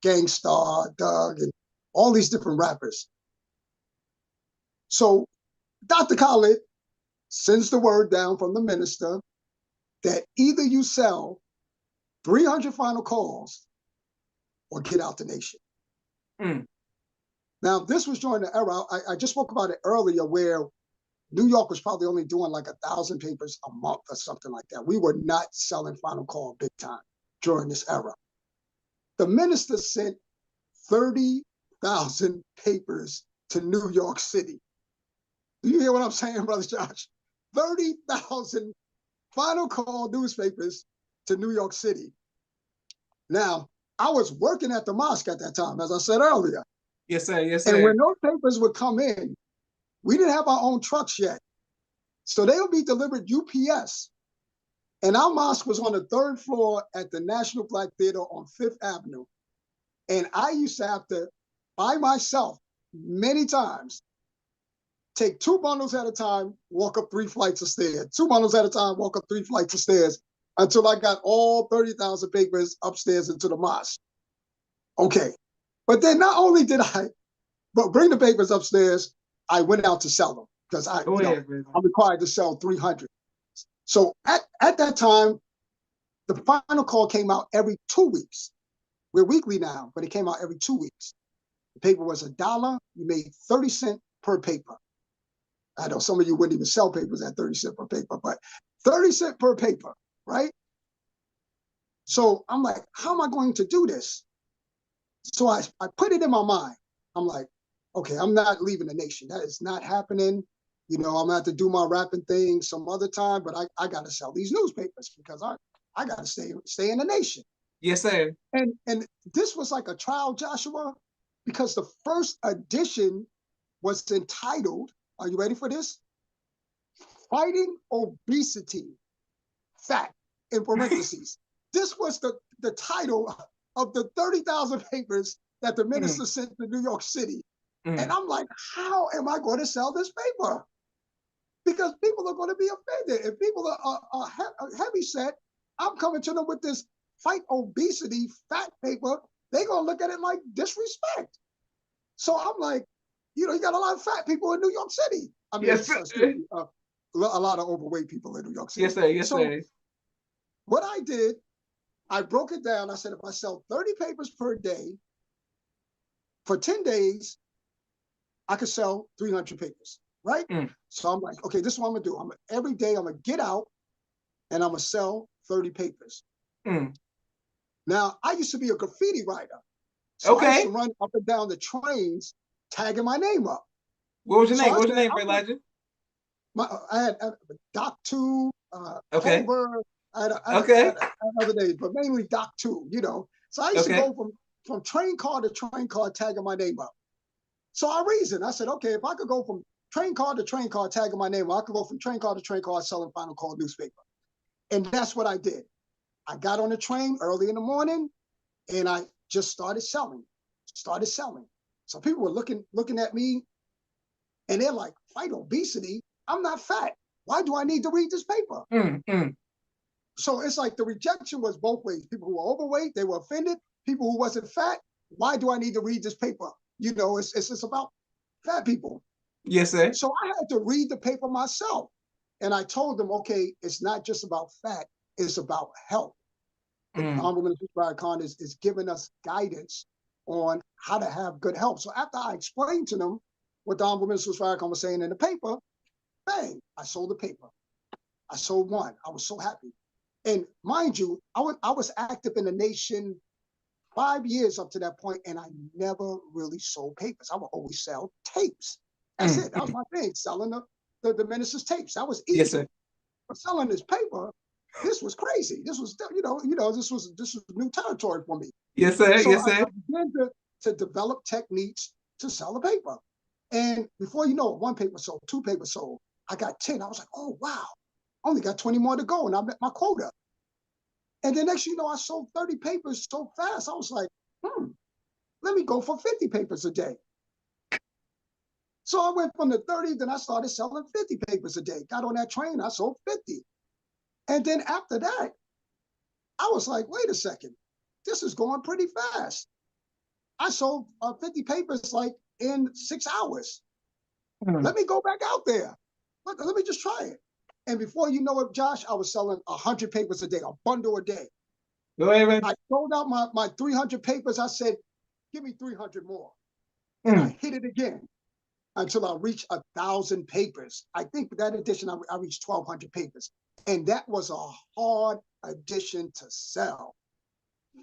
S2: Gangstar, Doug, and all these different rappers. So Dr. Khalid sends the word down from the minister that either you sell 300 final calls or get out the nation.
S1: Mm.
S2: Now, this was during the era, I just spoke about it earlier, where New York was probably only doing like 1,000 papers a month or something like that. We were not selling Final Call big time during this era. The minister sent 30,000 papers to New York City. Do you hear what I'm saying, Brother Josh? 30,000 Final Call newspapers to New York City. Now, I was working at the mosque at that time, as I said earlier.
S1: Yes, sir. Yes,
S2: And
S1: sir.
S2: when those papers would come in, we didn't have our own trucks yet. So they would be delivered UPS. And our mosque was on the third floor at the National Black Theater on Fifth Avenue. And I used to have to by myself many times, take 2 bundles at a time, walk up 3 flights of stairs, 2 bundles at a time, walk up 3 flights of stairs until I got all 30,000 papers upstairs into the mosque. Okay. But then not only did I bring the papers upstairs, I went out to sell them because I'm required to sell 300. So at that time, the final call came out every 2 weeks. We're weekly now, but it came out every 2 weeks. The paper was $1. You made 30 cents per paper. I know some of you wouldn't even sell papers at 30 cents per paper, but 30 cents per paper, right? So I'm like, how am I going to do this? So I put it in my mind. I'm like, okay, I'm not leaving the nation. That is not happening. I'm gonna have to do my rapping thing some other time, but I gotta sell these newspapers because I gotta stay in the nation.
S1: Yes, sir.
S2: And this was like a trial, Joshua, because the first edition was entitled, are you ready for this? Fighting Obesity, Fat, in parentheses. This was the title of the 30,000 papers that the minister sent to New York City. And I'm like, how am I going to sell this paper? Because people are going to be offended. If people are heavy set, I'm coming to them with this fight obesity fat paper. They're going to look at it like disrespect. So I'm like, you got a lot of fat people in New York City. I mean,
S1: yes,
S2: a lot of overweight people in New York City.
S1: Yes, sir. Yes, sir.
S2: What I did, I broke it down. I said, if I sell 30 papers per day for 10 days, I could sell 300 papers, right? So I'm like, okay, this is what I'm gonna do. Every day I'm gonna get out and I'm gonna sell 30 papers. Now, I used to be a graffiti writer. So I used to run up and down the trains tagging my name up.
S1: What was your name? What was your name, Elijah?
S2: I had Doc 2, Cobra. I had other names, but mainly Doc 2, So I used to go from train car to train car tagging my name up. So I reasoned. I said, okay, if I could go from train car to train car tagging my name, I could go from train car to train car selling Final Call newspaper. And that's what I did. I got on the train early in the morning and I just started selling. So people were looking at me and they're like, fight obesity? I'm not fat. Why do I need to read this paper? So it's like the rejection was both ways. People who were overweight, they were offended. People who wasn't fat, why do I need to read this paper? It's about fat people.
S1: Yes, sir.
S2: So I had to read the paper myself. And I told them, okay, it's not just about fat, it's about health. Honorable Minister Farrakhan is giving us guidance on how to have good health. So after I explained to them what the Honorable Minister Farrakhan was saying in the paper, bang, I sold the paper. I sold one. I was so happy. And mind you, I was active in the nation 5 years up to that point, and I never really sold papers. I would always sell tapes. That's it. That was my thing, selling the minister's tapes. That was easy.
S1: Yes, sir.
S2: But selling this paper, this was crazy. This was, this was new territory for me.
S1: Yes, sir.
S2: So
S1: yes, sir.
S2: I began to develop techniques to sell the paper. And before you know it, 1 paper sold, 2 papers sold. I got 10. I was like, oh, wow. I only got 20 more to go, and I met my quota. And then next, I sold 30 papers so fast. I was like, let me go for 50 papers a day. So I went from the 30, then I started selling 50 papers a day. Got on that train, I sold 50. And then after that, I was like, wait a second, this is going pretty fast. I sold 50 papers like in 6 hours. Let me go back out there. Let me just try it. And before you know it, Josh, I was selling 100 papers a day, a bundle a day.
S1: Go ahead, man.
S2: I sold out my 300 papers. I said, give me 300 more. And I hit it again until I reached 1,000 papers. I think that edition, I reached 1,200 papers. And that was a hard edition to sell.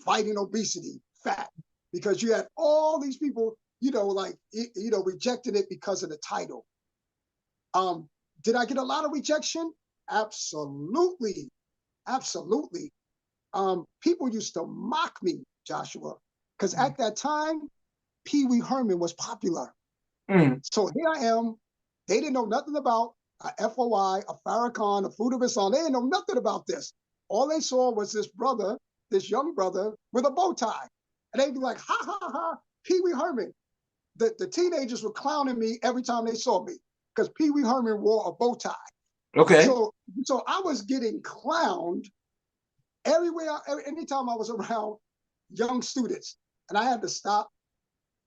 S2: Fighting obesity, fat, because you had all these people, rejected it because of the title. Did I get a lot of rejection? Absolutely. Absolutely. People used to mock me, Joshua, because at that time, Pee Wee Herman was popular. So here I am. They didn't know nothing about a FOI, a Farrakhan, a Fruit of Islam. They didn't know nothing about this. All they saw was this young brother with a bow tie. And they'd be like, ha, ha, ha, Pee Wee Herman. the teenagers were clowning me every time they saw me because Pee Wee Herman wore a bow tie.
S1: Okay.
S2: So I was getting clowned everywhere, anytime I was around young students. And I had to stop,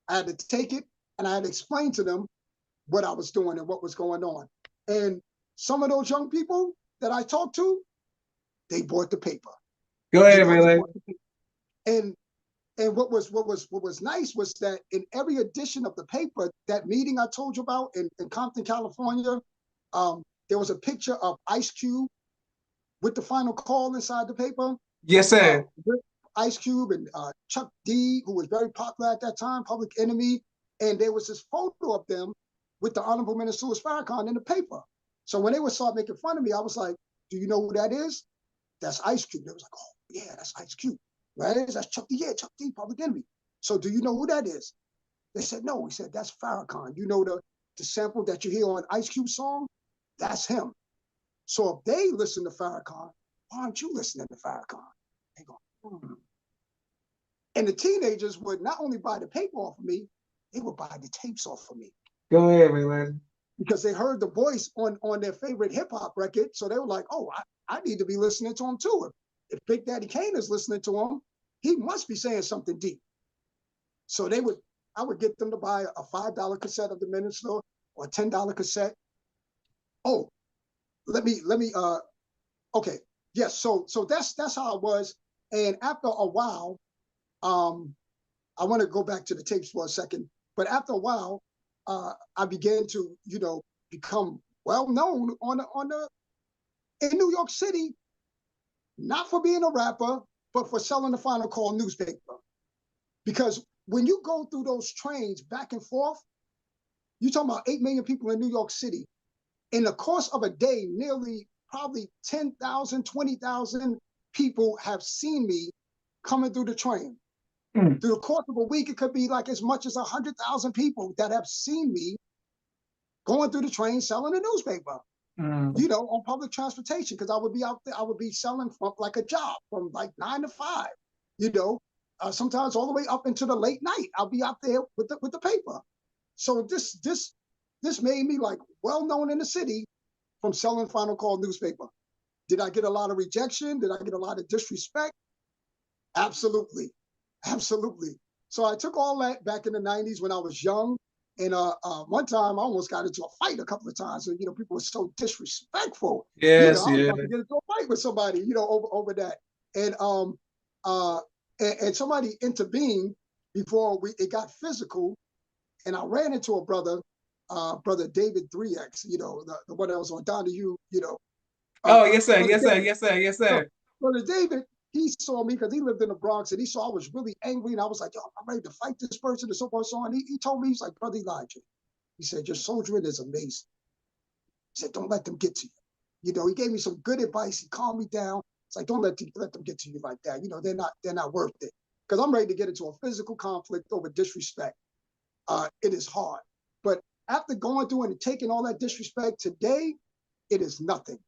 S2: I had to take it, and I had to explain to them what I was doing and what was going on. And some of those young people that I talked to, they bought the paper.
S1: Go ahead, Ray.
S2: And what was nice was that in every edition of the paper, that meeting I told you about in Compton, California, there was a picture of Ice Cube with the final call inside the paper.
S1: Yes, sir.
S2: Ice Cube and Chuck D, who was very popular at that time, Public Enemy, and there was this photo of them with the Honorable Minister Farrakhan in the paper. So when they would start making fun of me, I was like, "Do you know who that is? That's Ice Cube." They was like, "Oh yeah, that's Ice Cube, right? That's Chuck D. Yeah, Chuck D, Public Enemy." So do you know who that is? They said, "No." We said, "That's Farrakhan. You know the sample that you hear on Ice Cube song? That's him." So if they listen to Farrakhan, why aren't you listening to Farrakhan? They go, hmm. And the teenagers would not only buy the paper off of me, they would buy the tapes off of me.
S1: Go ahead, Ray.
S2: Because they heard the voice on their favorite hip hop record. So they were like, "Oh, I need to be listening to him too. If Big Daddy Kane is listening to him, he must be saying something deep." So I would get them to buy a $5 cassette of the Minister or a $10 cassette. Oh, let me okay. Yes, so that's how it was. And after a while, I want to go back to the tapes for a second, but after a while, I began to, become well known in New York City, not for being a rapper, but for selling the Final Call newspaper. Because when you go through those trains back and forth, you're talking about 8 million people in New York City. In the course of a day, nearly probably 10,000, 20,000 people have seen me coming through the train. Through the course of a week, it could be like as much as 100,000 people that have seen me going through the train selling a newspaper, on public transportation, because I would be out there, I would be selling from like a job from like 9 to 5, sometimes all the way up into the late night. I'll be out there with the paper. So this made me like well known in the city from selling Final Call newspaper. Did I get a lot of rejection? Did I get a lot of disrespect? Absolutely. Absolutely. So I took all that back in the 90s when I was young. And one time I almost got into a fight a couple of times. And, people were so disrespectful.
S1: Yes,
S2: I was about to get into a fight with somebody, over that. And somebody intervened before it got physical. And I ran into a brother, brother David 3X, the one that was on Donahue,
S1: Oh, yes, sir. Yes, sir. Yes, sir. Yes, sir.
S2: So, brother David, he saw me because he lived in the Bronx, and he saw I was really angry, and I was like, "Yo, I'm ready to fight this person," and so forth and so on. He told me, he's like, "Brother Elijah," he said, "your soldiering is amazing." He said, "Don't let them get to you." He gave me some good advice. He calmed me down. It's like, "Don't let them get to you like that. They're not worth it." Because I'm ready to get into a physical conflict over disrespect. It is hard. But after going through and taking all that disrespect today, it is nothing.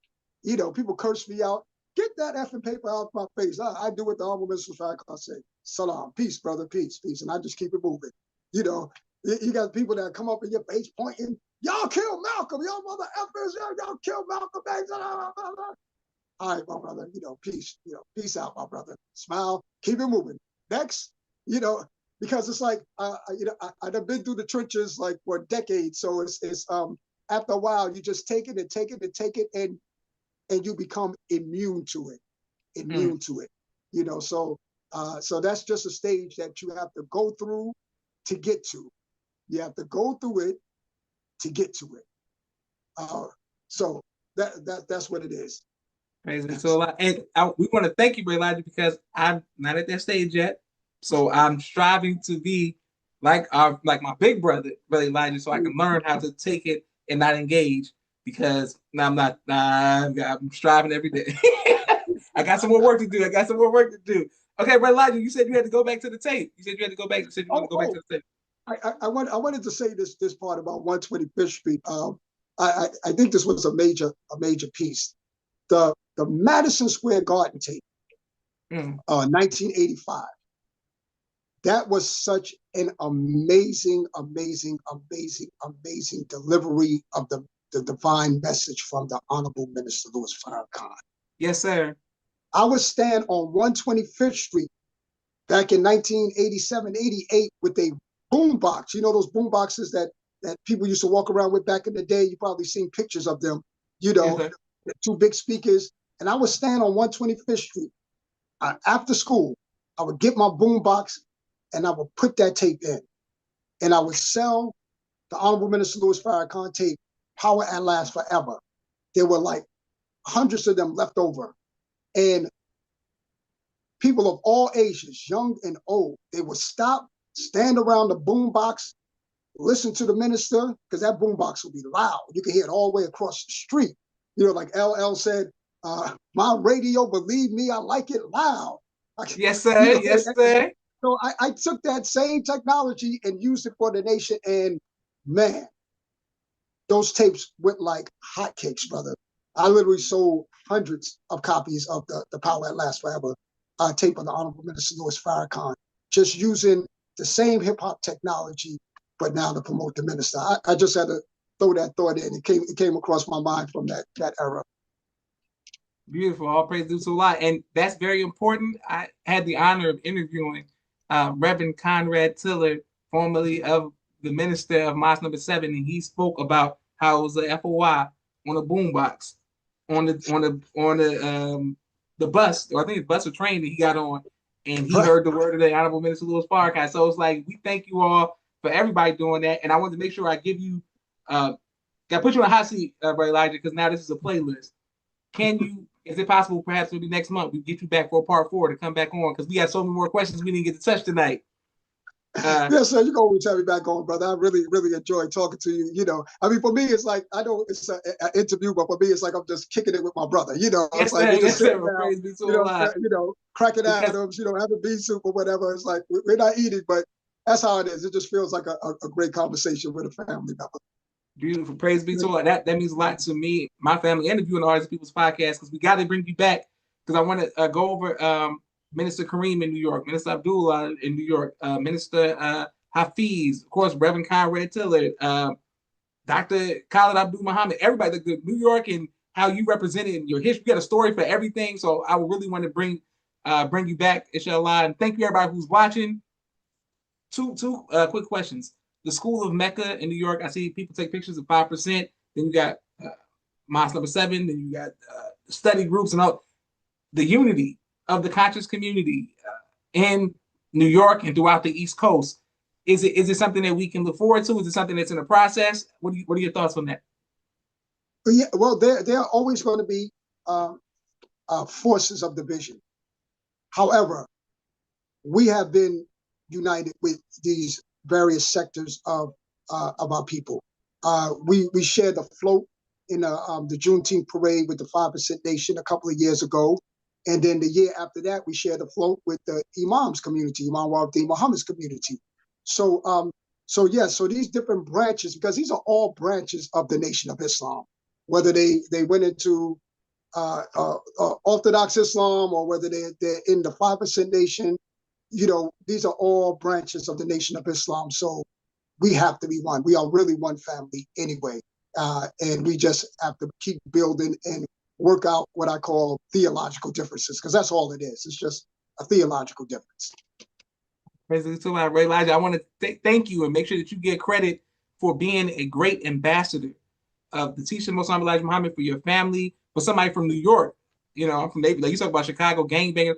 S2: People curse me out. Get that effing paper out of my face. I do what the Honorable Minister Farrakhan said. Salam, peace, brother, peace, peace. And I just keep it moving. You got people that come up in your face pointing, "Y'all kill Malcolm, y'all mother effers, y'all kill Malcolm X." All right, my brother, peace, peace out, my brother. Smile, keep it moving. Next, because it's like, I've been through the trenches like for decades. So it's after a while, you just take it and take it and take it, and you become immune to it, so that's just a stage that you have to go through to get to. You have to go through it to get to it. So that's what it is.
S1: Crazy. So, we want to thank you, Brother Elijah, because I'm not at that stage yet. So I'm striving to be like my big brother, Brother Elijah, so I can learn how to take it and not engage. Because I'm not. I'm striving every day. I got some more work to do. Okay, Brother Elijah, you said you had to go back to the tape. You said you had to go back. You said you want to go back to the tape.
S2: I wanted to say this part about 125th Street. I think this was a major piece. The Madison Square Garden tape, 1985. That was such an amazing, amazing, amazing, amazing delivery of the divine message from the Honorable Minister Louis Farrakhan.
S1: Yes, sir.
S2: I would stand on 125th Street back in 1987, 88 with a boom box. You know those boom boxes that people used to walk around with back in the day? You probably seen pictures of them, you know,
S1: Yes,
S2: two big speakers. And I would stand on 125th Street after school. I would get my boom box and I would put that tape in. And I would sell the Honorable Minister Louis Farrakhan tape, Power at Last Forever. There were like hundreds of them left over. And people of all ages, young and old, they would stop, stand around the boom box, listen to the minister, because that boom box would be loud. You could hear it all the way across the street. You know, like LL said, my radio, believe me, I like it loud.
S1: yes, sir.
S2: You know,
S1: Yes, sir.
S2: so I took that same technology and used it for the nation. And man, those tapes went like hotcakes, brother. I literally sold hundreds of copies of the Power at Last Forever tape of the Honorable Minister Louis Farrakhan, just using the same hip hop technology, but now to promote the minister. I just had to throw that thought in. It came across my mind from that era.
S1: Beautiful. All praise due to Allah. And that's very important. I had the honor of interviewing Reverend Conrad Tiller, formerly of the minister of Mosque Number 7, and he spoke about how it was a FOI on a boombox on the bus, or I think it's bus or train that he got on, and he heard the word of the Honorable Minister Louis Farrakhan. So it's like we thank you all for everybody doing that. And I wanted to make sure I give you got to put you on a hot seat, Brother Elijah, because now this is a playlist. Is it possible perhaps maybe next month we get you back for a part 4 to come back on, because we got so many more questions we didn't get to touch tonight.
S2: Yes, sir. You can always have me back on, brother. I really, really enjoy talking to you. You know, I mean, for me, it's like, I know it's an interview, but for me, it's like I'm just kicking it with my brother. You know,
S1: yes,
S2: it's like
S1: sir,
S2: we're just sitting down,
S1: praise be to Allah.
S2: cracking Adams, having bean soup or whatever. It's like we're not eating, but that's how it is. It just feels like a great conversation with a family member.
S1: Beautiful. Praise be to Allah. That means a lot to me, my family, and the Viewing Artists People's Podcast, because we got to bring you back, because I want to go over Minister Kareem in New York, Minister Abdullah in New York, Minister Hafiz, of course, Reverend Conrad Tiller, Dr. Khalid Abdul Muhammad, everybody, the New York, and how you represented in your history. You got a story for everything. So I would really want to bring you back, inshallah. And thank you, everybody who's watching. Two quick questions. The School of Mecca in New York, I see people take pictures of 5%. Then you got Mosque Number 7. Then you got study groups and all. The unity of the conscious community in New York and throughout the East Coast. Is it something that we can look forward to? Is it something that's in the process? What are your thoughts on that?
S2: Yeah, well, there are always going to be forces of division. However, we have been united with these various sectors of our people. We shared the float in the Juneteenth parade with the 5% Nation a couple of years ago. And then the year after that, we shared the float with the Imams community, Imam Waruddin Muhammad's community. So these different branches, because these are all branches of the Nation of Islam, whether they went into Orthodox Islam or whether they're in the 5% Nation, these are all branches of the Nation of Islam. So we have to be one. We are really one family anyway. And we just have to keep building and work out what I call theological differences, because that's all it is. It's just a theological difference.
S1: President Tula, Ray Elijah, I want to thank you and make sure that you get credit for being a great ambassador of the teaching of Most Honorable Elijah Muhammad for your family, for somebody from New York. I'm from Navy. Like you talk about Chicago gangbanging,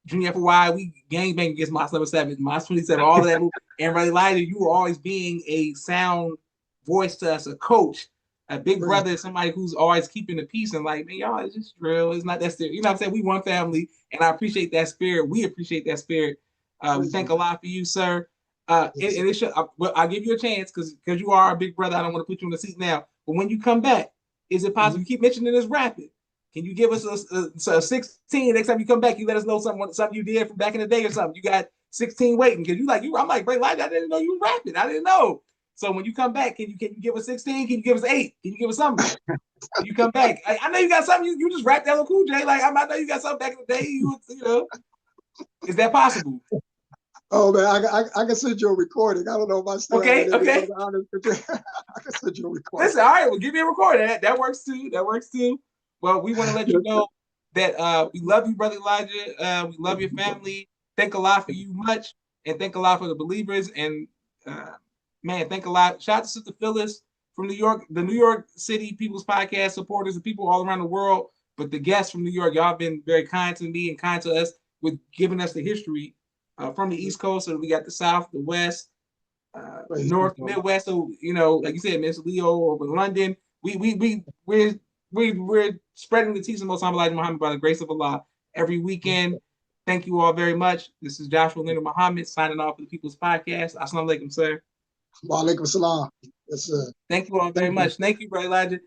S1: Junior FY, we gangbang against Mosque Number 7, Mosque 27, all of that. And Ray Elijah, you were always being a sound voice to us, a coach, a big brother, somebody who's always keeping the peace and like, man, y'all, it's just drill. It's not that serious. You know what I'm saying? We one family, and I appreciate that spirit. We appreciate that spirit. We thank a lot for you, sir. And it should, I'll give you a chance because you are a big brother. I don't want to put you in the seat now. But when you come back, is it possible? You keep mentioning this rapid. Can you give us a 16 next time you come back? You let us know something you did from back in the day or something. You got 16 waiting because I'm like, Ray Light, I didn't know you were rapping. I didn't know. So when you come back, can you give us 16? Can you give us 8? Can you give us something? When you come back, I know you got something. You just rapped LL Cool J. Like I know you got something back in the day. Is that possible?
S2: Oh man, I can send you a recording. I don't know if I still have it
S1: Okay,
S2: in me,
S1: okay.
S2: brother. Honest, but I can send you a recording.
S1: Listen, all right, well, give me a recording. That works too. That works too. Well, we want to let you
S2: Yes,
S1: know that we love you, brother Elijah. We love your
S2: sir.
S1: family. Thank a lot for you much, and thank a lot for the believers. And uh, man, thank a lot. Shout out to Sister Phyllis from New York, the New York City People's Podcast supporters, and people all around the world. But the guests from New York, y'all have been very kind to me and kind to us with giving us the history from the East Coast. So we got the South, the West, the
S2: Praise God,
S1: North, the
S2: brother.
S1: Midwest. So like you said, Miss Leo over London. We're spreading the teaching of Most High Elijah Muhammad by the grace of Allah every weekend. Thank you all very much. This is Joshua Leonard Muhammad signing off for the People's Podcast. Assalamu alaikum, sir.
S2: Wa alaikum salam. Yes, sir.
S1: Thank you all very
S2: Thank you.
S1: much. Thank you, Brother Elijah.